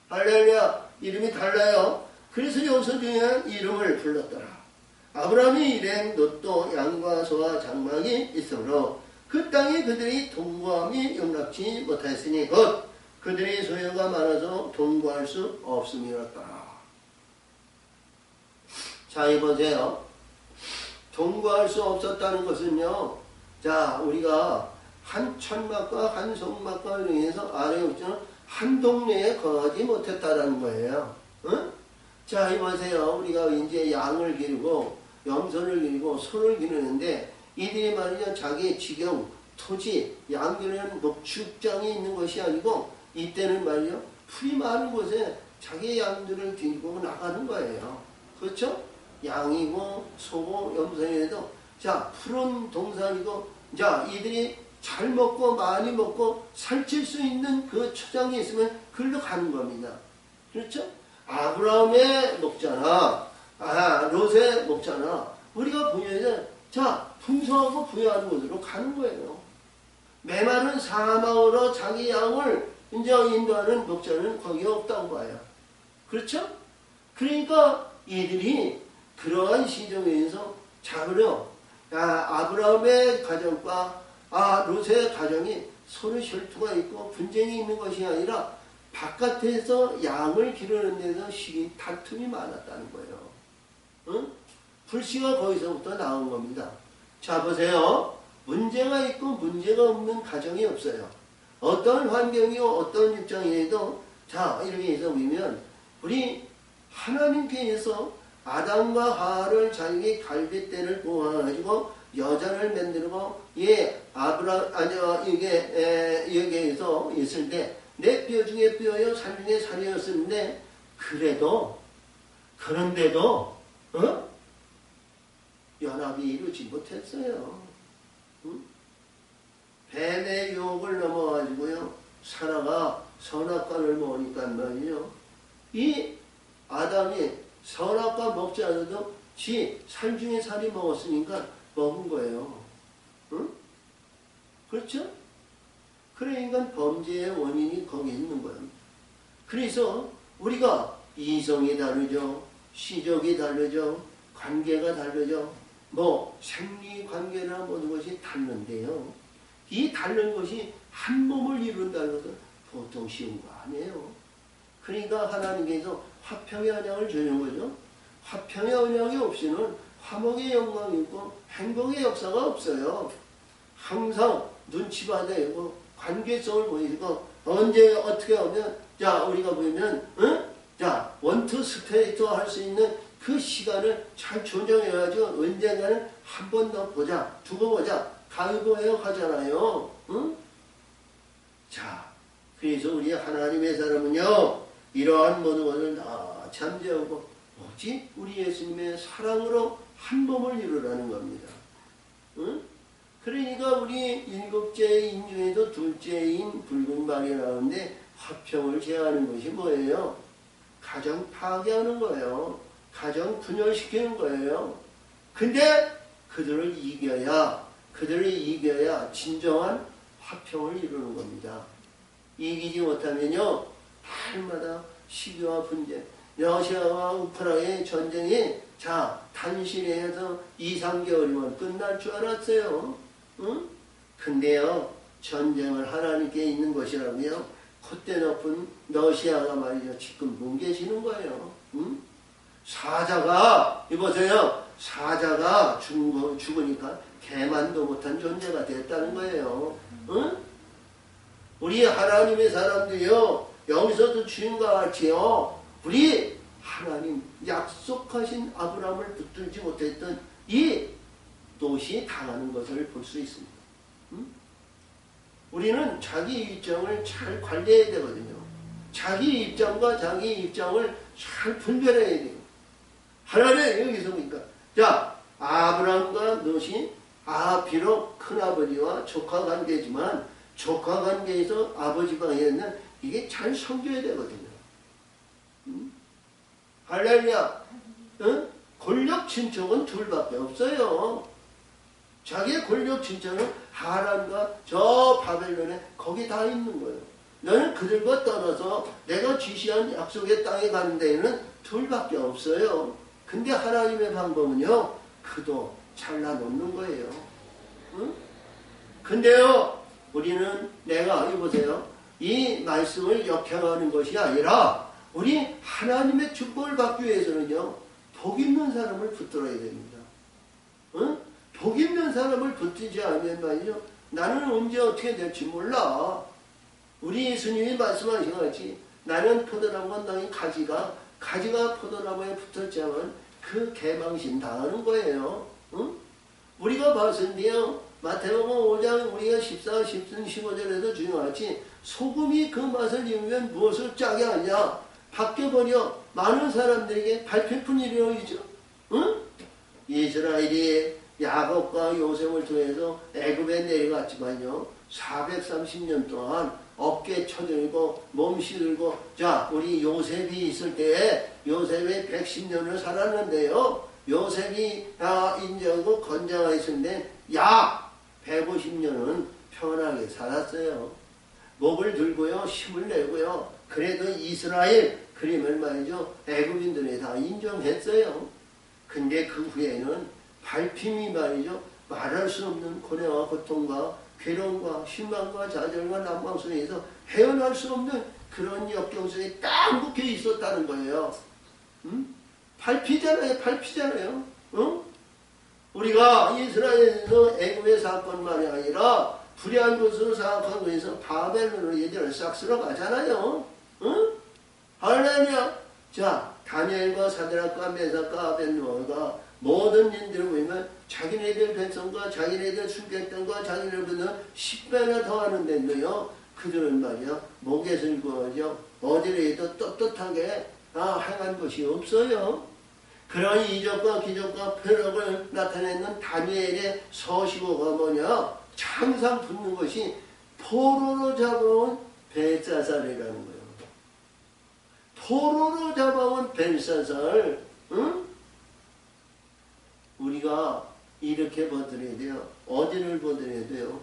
할렐루야. 이름이 달라요. 그래서 여기서 중요한 이름을 불렀더라. 아브라함이 일행 롯도 양과 소와 장막이 있으므로 그 땅에 그들이 동거함이 용납치 못하였으니 곧 그들의 소유가 많아서 동거할 수 없음이었더라. 자, 이보세요. 동거할 수 없었다는 것은요. 자, 우리가 한 천막과 한 성막과 이용해서 아래에 있잖아. 한 동네에 거하지 못했다라는 거예요. 응? 자, 이보세요. 우리가 이제 양을 기르고 염소를 기르고 소를 기르는데 이들이 말이죠. 자기 지경, 토지, 양 기르는 목축장이 있는 것이 아니고 이때는 말이죠. 풀이 많은 곳에 자기 양들을 들고 나가는 거예요. 그렇죠? 양이고 소고 염소에도 자 푸른 동산이고 자 이들이 잘 먹고 많이 먹고 살찔 수 있는 그 초장이 있으면 그걸로 가는 겁니다. 그렇죠? 아브라함의 목자나 롯의 목자나 우리가 보면은 자 풍성하고 부유한 곳으로 가는 거예요. 메마른 사막으로 자기 양을 이제 인도하는 목자는 거기 없다고 봐요. 그렇죠? 그러니까 이들이 그러한 시점에서 자그려 아브라함의 가정과 롯의 가정이 서로 혈투가 있고 분쟁이 있는 것이 아니라 바깥에서 양을 기르는 데서 다툼이 많았다는 거예요. 응? 불씨가 거기서부터 나온 겁니다. 자 보세요. 문제가 있고 문제가 없는 가정이 없어요. 어떤 환경이고 어떤 입장이라도 자 이렇게 해서 보면 우리 하나님께서 아담과 하와를 자기 갈빗대를 뽑아가지고 여자를 만들고 여기에서 있을 때 내 뼈 중에 뼈요 살 중에 살이었는데 그런데도 연합이 이루지 못했어요. 응? 뱀의 유혹을 넘어가지고요 사라가 선악과를 먹으니까 말이죠. 이 아담이 선악과 먹지 않아도 지 살 중에 살이 먹었으니까 먹은 거예요. 응? 그렇죠? 그러니까 범죄의 원인이 거기 있는 거예요. 그래서 우리가 이성이 다르죠. 시적이 다르죠. 관계가 다르죠. 생리 관계나 모든 것이 다른데요. 이 다른 것이 한 몸을 이룬다는 것은 보통 쉬운 거 아니에요. 그러니까 하나님께서 화평의 언약을 주는 거죠. 화평의 언약이 없이는 화목의 영광이 있고 행복의 역사가 없어요. 항상 눈치 봐야 되고 관계성을 보이고 언제 어떻게 하면 자 우리가 보면 원투 스트레이트 할 수 있는 그 시간을 잘 조정해가지고 언젠가는 한 번 더 보자 두고 보자 가위바위보 하잖아요. 응? 자 그래서 우리 하나님의 사람은요 이러한 모든 것을 다 잠재우고 오직 우리 예수님의 사랑으로 한 몸을 이루라는 겁니다. 응? 그러니까 우리 일곱째인 중에도 둘째인 붉은 말이 나오는데 화평을 제하는 것이 뭐예요? 가정 파괴하는 거예요. 가정 분열시키는 거예요. 근데 그들을 이겨야 진정한 화평을 이루는 겁니다. 이기지 못하면요, 날마다 시기와 분쟁, 러시아와 우크라이나의 전쟁이 단신해서 2~3개월이면 끝날 줄 알았어요. 응? 근데요, 전쟁을 하나님께 있는 것이라고요, 콧대 높은 러시아가 말이죠, 지금 뭉개지는 거예요. 응? 사자가, 이보세요, 사자가 죽으니까 개만도 못한 존재가 됐다는 거예요. 응? 우리 하나님의 사람들이요, 여기서도 주인과 같이요, 우리 하나님 약속하신 아브라함을 붙들지 못했던 이 롯이 당하는 것을 볼 수 있습니다. 응? 우리는 자기 입장을 잘 관리해야 되거든요. 자기 입장과 자기 입장을 잘 분별해야 돼요. 하나님 여기서 보니까 아브라함과 롯이 비록 큰아버지와 조카 관계지만 조카 관계에서 아버지 방에는 이게 잘 섬겨야 되거든요. 할렐루야. 응? 권력 친척은 둘밖에 없어요. 자기의 권력 친척은 하란과 저 바벨론에 거기 다 있는 거예요. 너는 그들과 떠나서 내가 지시한 약속의 땅에 가는 데에는 둘밖에 없어요. 근데 하나님의 방법은요, 그도 잘라놓는 거예요. 응? 근데요, 우리는 이보세요, 이 말씀을 역행하는 것이 아니라 우리 하나님의 축복을 받기 위해서는요, 복 있는 사람을 붙들어야 됩니다. 응? 복 있는 사람을 붙들지 않으면 말이죠, 나는 언제 어떻게 될지 몰라. 우리 예수님이 말씀하신 것 같이 나는 포도나무가 너희 가지가 포도나무에 붙었자면 그 개망신 당하는 거예요. 응? 우리가 봤을 때요, 마태복음 5장 우리가 14, 15절에도 중요하지, 소금이 그 맛을 잃으면 무엇을 짜게 하냐? 바뀌어버려 많은 사람들에게 밟힐뿐 일이죠. 응? 이스라엘이 야곱과 요셉을 통해서 애굽에 내려갔지만요, 430년 동안 어깨 쳐들고 몸 시들고, 우리 요셉이 있을 때에 요셉이 110년을 살았는데요, 요셉이 인정하고 건장하게 있었는데 약 150년은 편하게 살았어요. 목을 들고요, 힘을 내고요. 그래도 이스라엘 그림을 말이죠, 애굽인들이 다 인정했어요. 근데 그 후에는 밟힘이 말이죠, 말할 수 없는 고뇌와 고통과 괴로움과 실망과 좌절과 난방 속에서 헤어날 수 없는 그런 역경 속에 딱 묶여 있었다는 거예요. 밟히잖아요. 응? 우리가 이스라엘에서 애굽의 사건만이 아니라 불의한 것으로 생각하고 있어 바벨론으로 예전에 싹 쓸어가잖아요. 응? 할렐루야. 다니엘과 사드락과 메삭과 아벳노아가 모든 일들을 보면 자기네들 백성과 자기네들 술객들과 자기네들보다 10배나 더 하는데도요, 그들은 말이야, 목에서 구워져 어디에도 떳떳하게 행한 것이 없어요. 그런 이적과 기적과 표적을 나타내는 다니엘의 서식어가 뭐냐? 항상 붙는 것이 포로로 잡아온 벨사살이라는 거예요. 포로로 잡아온 벨사살. 응? 우리가 이렇게 버텨야 돼요. 어디를 버텨야 돼요?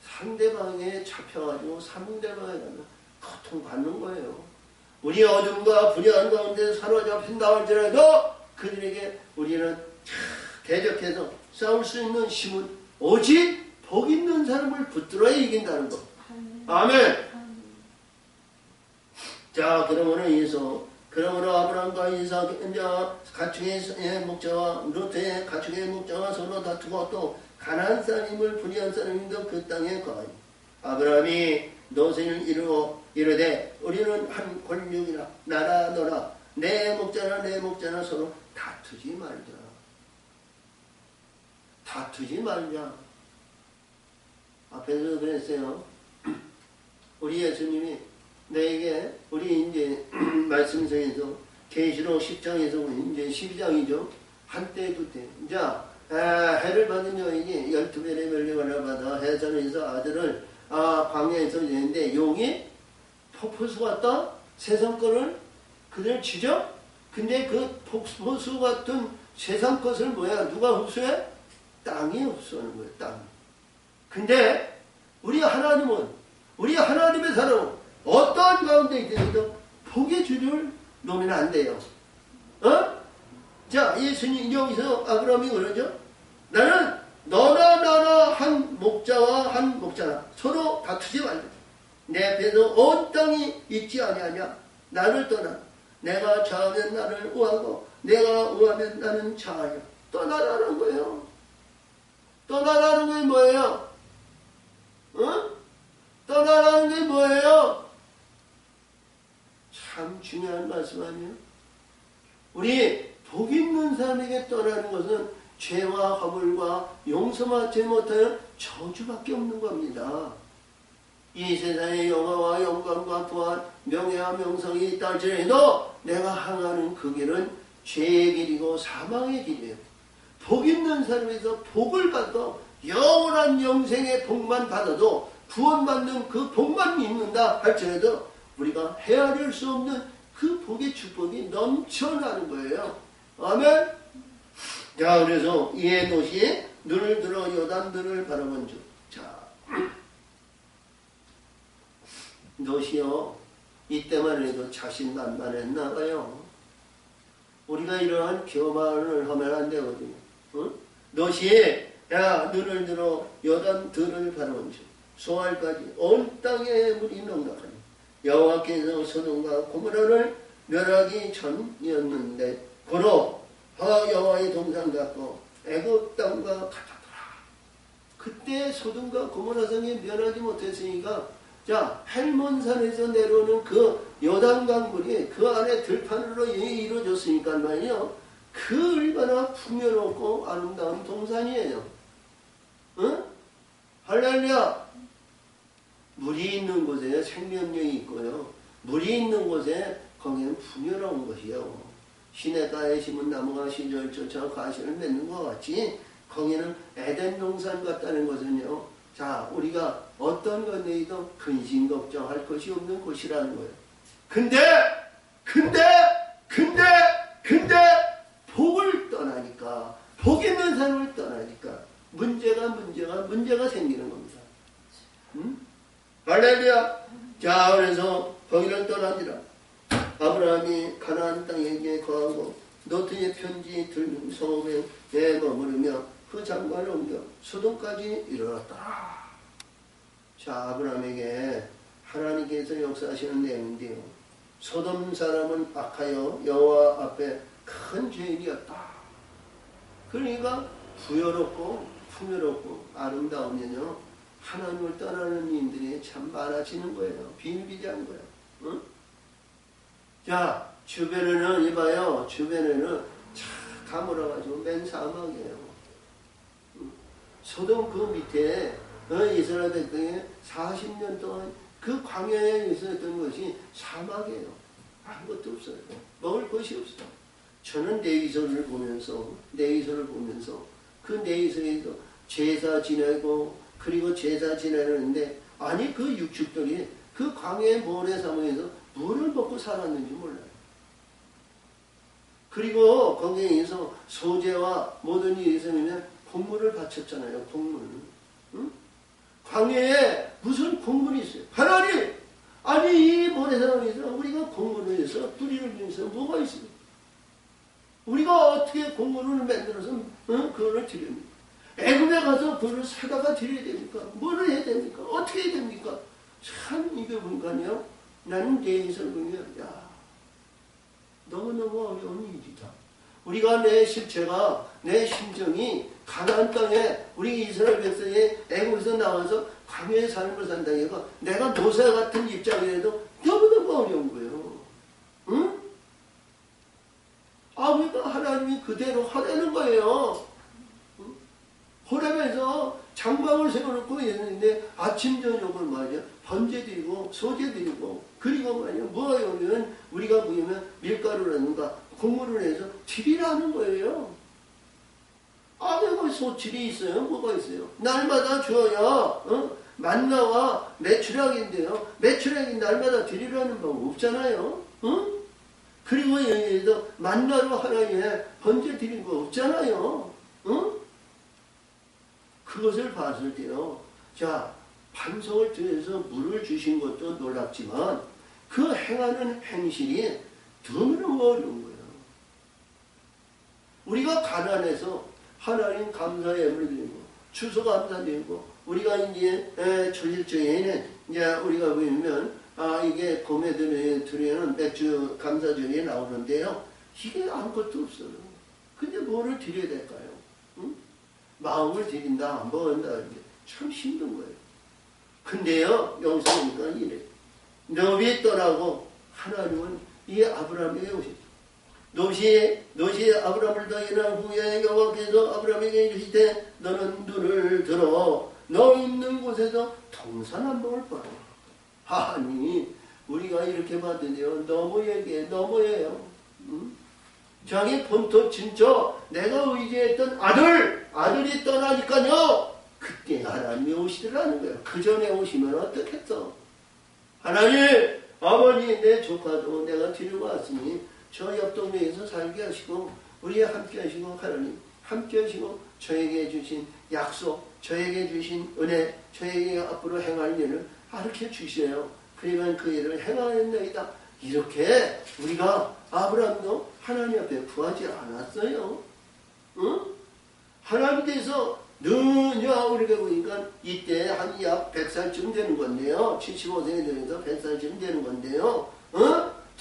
상대방에 잡혀가지고 상대방에 가면 고통받는 거예요. 우리 어둠과 불의한 가운데 사로잡힌다 할지라도 그들에게 우리는 대적해서 싸울 수 있는 힘은 오직 복 있는 사람을 붙들어야 이긴다는 것. 아멘. 그러므로 아브라함과 이삭 가축의 목자와 롯의 가축의 목자와 서로 다투고 또 가나안 사람임을 불의한 사람임도 그 땅에 거하니 아브라함이 롯을 이르되 우리는 한 권력이라 나라 너라 내 목자나 서로 다투지 말자. 앞에서 그랬어요. 우리 예수님이 내게 우리 이제 말씀성에서 계시록 10장에서 이제 12장이죠. 한때 그때 해를 받은 여인이 12배의 면류관을 받아 해전에서 아들을 광야에서 내는데 용이 폭포수 같다? 세상 거를 그대로 지죠? 근데 그 폭포수 같은 세상 것을 뭐야? 누가 흡수해? 땅이 흡수하는 거예요. 땅. 근데 우리 하나님은, 우리 하나님의 사람은 어떠한 가운데 있더라도 복의 주를 놓으면 안 돼요. 자, 예수님 여기서 아브라함이 그러죠? 나는 너나 나나 한 목자와 한 목자나 서로 다투지 말자. 내 앞에서 온 땅이 있지 아니하냐? 나를 떠나. 내가 좌하면 나를 우하고 내가 우하면 나는 좌하냐. 떠나라는 거예요. 떠나라는 게 뭐예요? 떠나라는 게 뭐예요? 참 중요한 말씀 아니에요? 우리 복 있는 사람에게 떠나는 것은 죄와 허물과 용서받지 못하는 저주밖에 없는 겁니다. 이 세상의 영화와 영광과 부활, 명예와 명성이 있다 할지라도 내가 향하는 그 길은 죄의 길이고 사망의 길이에요. 복 있는 사람에서 복을 받아 영원한 영생의 복만 받아도 구원받는 그 복만 입는다 할지라도 우리가 헤아릴 수 없는 그 복의 축복이 넘쳐나는 거예요. 아멘. 자, 그래서 이에 노시 눈을 들어 요단들을 바라본 주. 자, 노시요 이때만 해도 자신만만했나 봐요. 우리가 이러한 교만을 하면 안 되거든요. 노시 야 눈을 들어 요단들을 바라본 주. 소알까지 온 땅에 물이 넉넉하니 여호와께서 소돔과 고모라를 멸하기 전이었는데 고로 여호와의 동상 같고 애굽 땅과 같았더라. 그때 소돔과 고모라 성이 멸하지 못했으니까 자 헬몬산에서 내려오는 그 요단강 물이 그 안에 들판으로 이루어졌으니까 말이요. 그 얼마나 풍요롭고 아름다운 동산이에요. 응? 할렐루야. 물이 있는 곳에 생명력이 있고요. 물이 있는 곳에 거기는 풍요로운 것이요. 시냇가에 심은 나무가 시절 쫓아 과실을 맺는 것 같이 거기는 에덴 동산 같다는 것은요. 자, 우리가 어떤 것에도 근심 걱정할 것이 없는 곳이라는 거예요. 근데 복을 떠나니까, 복 있는 사람을 떠나니까 문제가 생기는 겁니다. 할렐루야. 자, 그래서 거기를 떠나니라. 아브라함이 가나안 땅에 거하고 노트의 편지 들린 성읍에 머무르며 그 장관을 옮겨 소돔까지 이르렀더라. 자, 아브라함에게 하나님께서 역사하시는 내용인데요. 소돔 사람은 악하여 여호와 앞에 큰 죄인이었다. 그러니까 부여롭고 풍요롭고 아름다우면요. 하나님을 떠나는 인들이 참 많아지는 거예요. 비일비재한 거예요. 응? 자, 주변에는 이봐요. 주변에는 차 가물어가지고 맨 사막이에요. 소돔 그 밑에 이스라엘 백성이 40년 동안 그 광야에 있었던 것이 사막이에요. 아무것도 없어요. 먹을 것이 없어. 저는 내위서를 보면서 그 내위서에서 제사 지내고 그리고 제사 지내는데 아니 그 육축들이 그 광야의 모래사막에서 물을 먹고 살았는지 몰라요. 그리고 거기에서 소재와 모든 일이 있으면 곡물을 바쳤잖아요. 곡물. 응? 광야에 무슨 곡물이 있어요? 하나님! 아니 이 모래사막에서 우리가 곡물을 해서 뿌리를 위해서 뭐가 있어요? 우리가 어떻게 곡물을 만들어서 그거를 드립니까? 애굽에 가서 그걸 사다가 드려야 됩니까? 뭐를 해야 됩니까? 어떻게 해야 됩니까? 참 이게 보니까요. 나는 내 인생을 보면 야 너무너무 어려운 일이다. 우리가 내 실체가 내 심정이 가나안 땅에 우리 이스라엘 백성이 애굽에서 나와서 광야의 삶을 산다니까 내가 노새 같은 입장이라도 너무너무 어려운 거예요. 응? 아 그러니까 하나님이 그대로 하라는 거예요. 호렙에서 장막을 세워놓고 있는데 아침 저녁을 말이야 번제 드리고 소제 드리고 그리고 말이야 뭐하면 우리가 보면 밀가루라든가 곡물을 해서 드리라는 거예요. 내가 소출이 있어요? 뭐가 있어요? 날마다 줘야 만나와 메추라기인데요. 메추라기 날마다 드리라는 방법 없잖아요. 그리고 여기에서 만나로 하나님의 번제 드린 거 없잖아요. 그것을 봤을 때요. 자, 반석을 통해서 물을 주신 것도 놀랍지만 그 행하는 행실이 너무너무 어려운 거예요. 우리가 가난해서 하나님 감사의 예물을 드리고 추수 감사드리고 우리가 이제 초일절에는 이제 우리가 보면 이게 봄에 들으면 맥주 감사절이 나오는데요. 이게 아무것도 없어요. 근데 뭐를 드려야 될까요? 응? 마음을 드린다, 뭐 한다, 이게 참 힘든 거예요. 근데요, 여기서 보니까 이래. 롯이 떠나고 하나님은 이 아브라함에게 오셨죠. 롯이 아브라함을 떠난 후에 여호와께서 아브라함에게 이르시되 너는 눈을 들어 너 있는 곳에서 동산 한 봉을 봐라. 아니 우리가 이렇게 봤더니요 너무 얘기해 너무해요. 자기 본토 진짜 내가 의지했던 아들이 떠나니까요 그때 하나님이 오시더라는 거예요. 그 전에 오시면 어떻겠어? 하나님 아버지 내 조카도 내가 데리고 왔으니 저 옆 동네에서 살게 하시고 우리 함께 하시고 하나님 함께 하시고 저에게 주신 약속 저에게 주신 은혜 저에게 앞으로 행할 일을 가르쳐 주세요. 그러면 그 일을 행하였나이다. 이렇게 우리가 아브라함도 하나님 앞에 구하지 않았어요. 응? 하나님께서 누냐 우리가 보니까 이때 한 약 100살쯤 되는 건데요. 75세에 되면서 100살쯤 되는 건데요.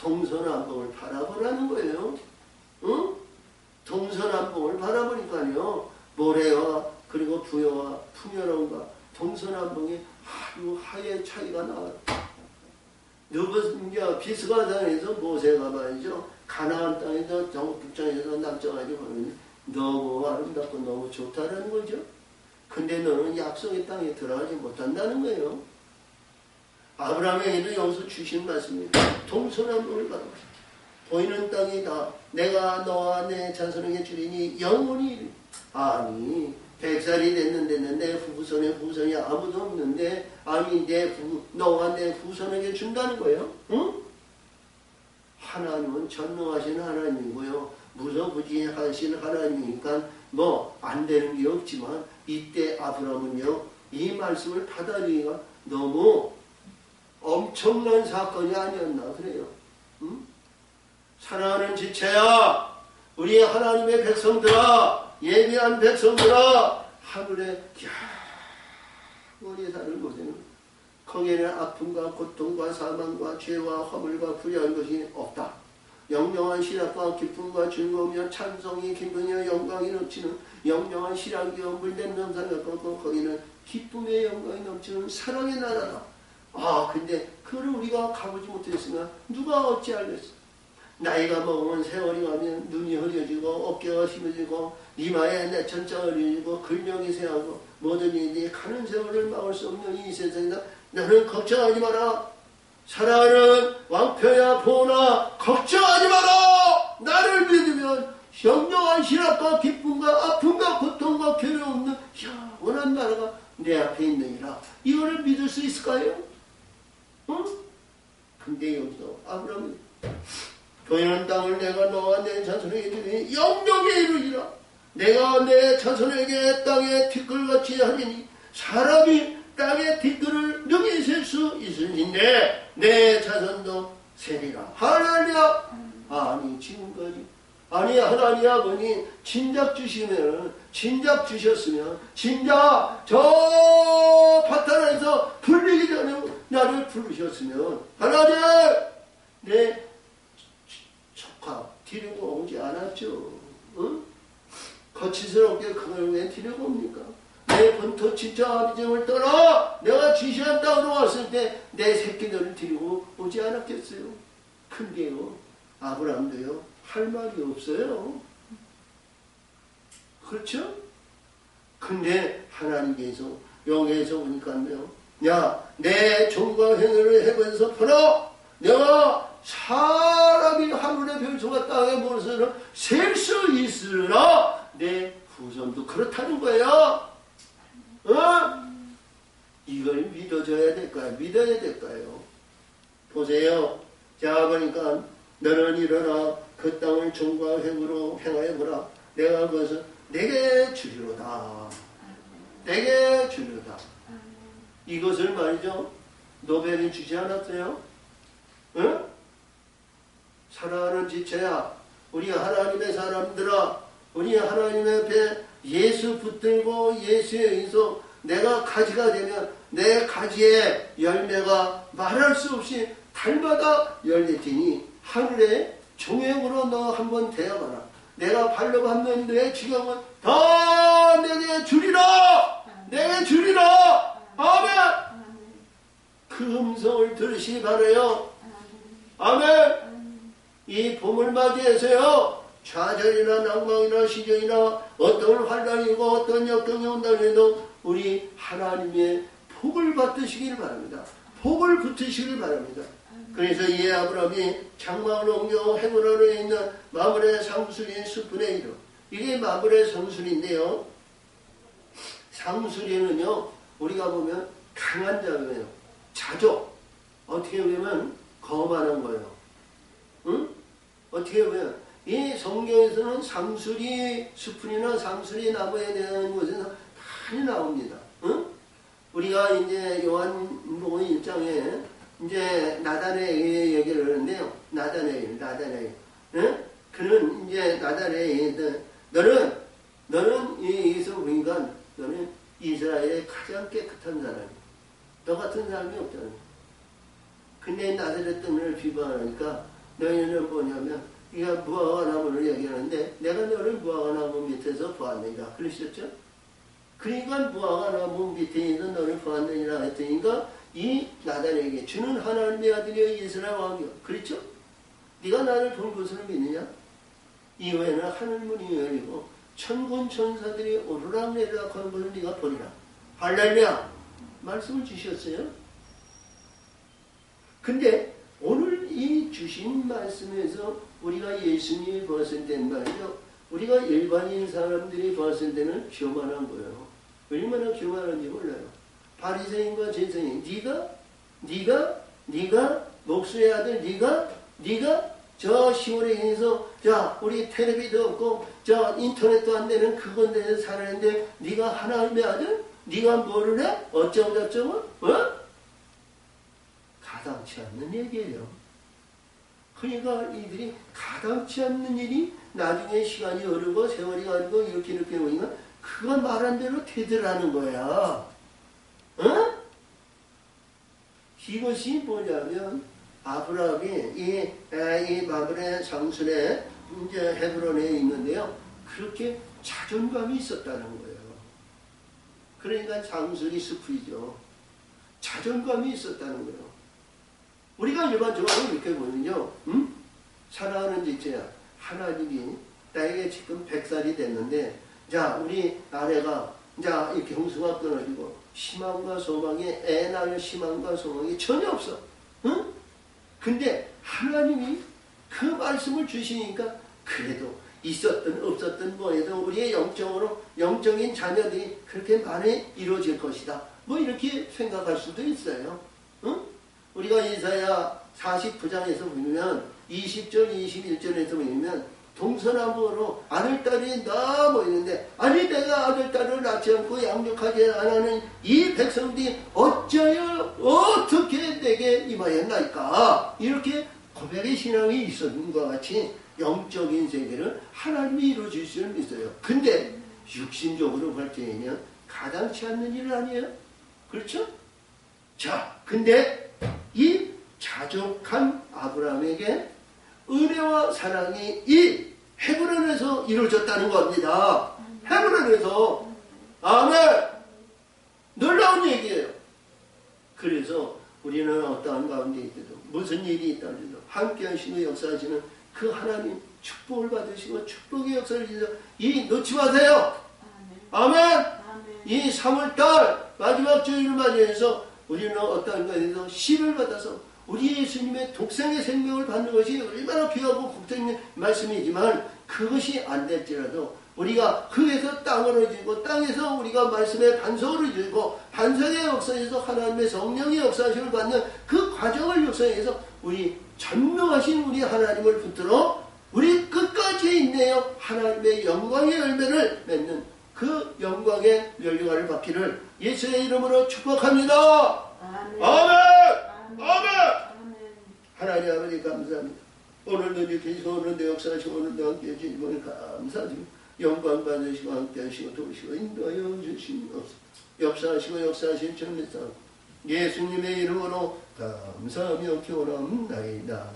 동서남북을 바라보라는 거예요. 동서남북을 바라보니까요. 모래와 그리고 부여와 풍요로움과 동서남북이 아주 하의 차이가 나와요. 누구 비스가산에서 모세가 말이죠. 가나안 땅에서 북쪽에서 남쪽까지 보면 너무 아름답고 너무 좋다라는 거죠. 근데 너는 약속의 땅에 들어가지 못한다는 거예요. 아브라함에게도 여기서 주신 말씀이 동서남북을 바라보라. 보이는 땅이다. 내가 너와 내 자손에게 주리니 영원히. 아니 100살이 됐는데 내 후손이 아무도 없는데 아니 너와 내 후손에게 준다는 거예요. 응? 하나님은 전능하신 하나님이고요. 무소부지하신 하나님이니까 뭐 안 되는 게 없지만 이때 아브라함은요 이 말씀을 받아들이기가 너무 엄청난 사건이 아니었나 그래요. 응? 사랑하는 지체야 우리 하나님의 백성들아 예비한 백성들아 하늘에 우리 사는 곳에는 거기에는 아픔과 고통과 사망과 죄와 허물과 불의한 것이 없다. 영영한 시락과 기쁨과 즐거움이며 찬송이 기쁨이며 영광이 넘치는 영영한 시락이여 물된 넘사가 걷고 거기는 기쁨의 영광이 넘치는 사랑의 나라다. 근데 그걸 우리가 가보지 못했으면 누가 어찌 알겠어? 나이가 먹으면 세월이 가면 눈이 흐려지고 어깨가 힘해지고 이마에 내천자가 흐려지고 근력이 쇠하고 모든 일이 가는 세월을 막을 수 없는 이 세상이다. 너는 걱정하지 마라. 사랑하는 왕표야 보나 걱정하지 마라. 나를 믿으면 영영한 시락과 기쁨과 아픔과 고통과 괴로움 없는 영원한 나라가 내 앞에 있느니라. 이거를 믿을 수 있을까요? 응? 근데 여기서 아브라함이 보이는 땅을 내가 너와 내 자손에게 주니 영영에 이르리라. 내가 내 자손에게 땅에 티끌같이 하리니 사람이 땅에 티끌을 능히 셀 수 있으신데 내 자손도 세리라. 할렐루야. 아니 지금까지 하나님 아버니 진작 주시면 진작 주셨으면 진작 저 파탄에서 풀리기 전에 나를 부르셨으면 하나님 내 조카 데리고 오지 않았죠. 응? 거칠스럽게 그걸 왜 데리고 옵니까? 내 본토 친척 아비집을 떠나 내가 지시한 땅으로 왔을 때 내 새끼들을 데리고 오지 않았겠어요. 근데요 아브라함도요 할 말이 없어요. 그렇죠? 근데 하나님께서 여기에서 보니까요 내 종과 행위를 해보면서 보라 내가 사람이 하늘의 별소가 땅에 모여서 셀 수 있으나 내 후손도 그렇다는 거예요. 어? 이걸 믿어줘야 될까요? 믿어야 될까요? 보세요. 자, 그러니까 너는 일어나 그 땅을 종과 획으로 행하여보라. 내가 그것을 내게 주리로다. 내게 주리로다. 이것을 말이죠. 노벨이 주지 않았어요? 응? 사랑하는 지체야, 우리 하나님의 사람들아, 우리 하나님 앞에 예수 붙들고 예수에 의해서 내가 가지가 되면 내 가지의 열매가 말할 수 없이 달마다 열리지니 하늘의 종역으로 너 한번 되어봐라. 내가 발로 밟는 내 지경은 다 내게 주리라. 내게 주리라. 아멘. 그 음성을 들으시기 바라요. 아멘. 이 봄을 맞이해서요, 좌절이나 낭망이나 시련이나 어떤 환란이고 어떤 역경이 온다고 해도 우리 하나님의 복을 받으시길 바랍니다. 복을 붙으시길 바랍니다. 그래서 이 아브라함이 장막을 옮겨 헤브론에 있는 마므레 상수리 숲분의 이름, 이게 마므레 상수리인데요, 상수리는요 우리가 보면 강한 자예요. 자족. 어떻게 보면 거만한 거예요. 응? 어떻게 보면 이 성경에서는 상수리 숲이나 상수리 나무에 대한 것에서 많이 나옵니다. 응? 우리가 이제 요한복음 1장에 이제 나다네엘 얘기를 하는데요. 나다네엘. 응? 그는 이제 나다네엘, 너는 여기서 보니까 너는 이스라엘의 가장 깨끗한 사람이야. 너 같은 사람이 없잖아. 근데 나사렛 등을 비방하니까 너희는 뭐냐면, 네가 무화과 나무를 얘기하는데 내가 너를 무화과 나무 밑에서 보았느니라 그러셨죠? 그러니까 무화과 나무 밑에 있는 너를 보았느니라 했으니까 이 나단에게 주는 하나님의 아들이여 이스라엘 왕이여, 그렇죠? 네가 나를 본 것을 믿느냐? 이후에는 하늘문이 열리고 천군 천사들이 오르락내리락 하는 것을 네가 보리라. 할렐루야. 말씀을 주셨어요. 근데 오늘 이 주신 말씀에서 우리가 예수님이 봤을 때는 말이죠, 우리가 일반인 사람들이 봤을 때는 교만한 거예요. 얼마나 교만한지 몰라요. 바리새인과 제사인, 네가 목수의 아들, 네가 저 시골에 있어서 자 우리 텔레비도 없고 저 인터넷도 안 되는 그건 데서 살았는데 네가 하나님의 아들? 네가 뭐를 해? 어쩌고 저쩌고? 어? 가당치 않는 얘기예요. 그러니까 이들이 가당치 않는 일이 나중에 시간이 흐르고 세월이 가고 이렇게 보니까 그건 말한 대로 되더라는 거야. 어? 이것이 뭐냐면 아브라함이 이 마므레 상순에 이제 헤브론에 있는데요, 그렇게 자존감이 있었다는 거예요. 그러니까 상순이 숲이죠. 자존감이 있었다는 거예요. 우리가 일반적으로 이렇게 보면요, 사랑하는 지체야, 하나님이 나에게 지금 100살이 됐는데, 자 우리 아내가 자 이렇게 형수가 끊어지고 희망과 소망이, 애 낳을 희망과 소망이 전혀 없어. 응? 근데 하나님이 그 말씀을 주시니까 그래도 있었든 없었든 뭐해도 우리의 영적인 자녀들이 그렇게 많이 이루어질 것이다, 뭐 이렇게 생각할 수도 있어요. 응? 우리가 이사야 49장에서 보면 20절 21절에서 보면 동서남북으로 아들딸이 너무 있는데, 아니 내가 아들딸을 낳지 않고 양육하지 않은 이 백성들이 어찌하여 어떻게 내게 임하였나이까, 이렇게 고백의 신앙이 있었는 것 같이 영적인 세계를 하나님이 이루어줄 수는 있어요. 근데 육신적으로 볼 때에는 가당치 않는 일 아니에요? 그렇죠? 자, 근데 이 자족한 아브라함에게 은혜와 사랑이 이 헤브론에서 이루어졌다는 겁니다. 헤브론에서. 아멘. 놀라운 얘기예요. 그래서 우리는 어떠한 가운데 있어도 무슨 일이 있다 해도 함께 하시고 역사하시는 그 하나님 축복을 받으시고 축복의 역사를 주셔서 이 놓지 마세요. 아멘. 이 3월달 마지막 주일을 맞이해서 우리는 어떠한 것에서 시를 받아서 우리 예수님의 독생의 생명을 받는 것이 얼마나 귀하고 복된 말씀이지만, 그것이 안 될지라도 우리가 흙에서 땅으로 지고 땅에서 우리가 말씀의 반석으로 지고 반석의 역사에서 하나님의 성령의 역사심을 받는 그 과정을 역사해서 우리 전명하신 우리 하나님을 붙들어 우리 끝까지 인내여 하나님의 영광의 열매를 맺는 그 영광의 열매를 받기를 예수의 이름으로 축복합니다. 아멘. 아멘. 아멘. 아멘. 하나님 아버지 감사합니다. 오늘도 이렇게 오늘도 역사하시고 오늘도 함께 해주시니 감사드립니다. 영광 받으시고 함께 하시고 도우시고 인도하여 주시옵소서. 역사하신 전례사 예수님의 이름으로 감사하며 기원합나이다.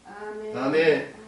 아멘. 아멘.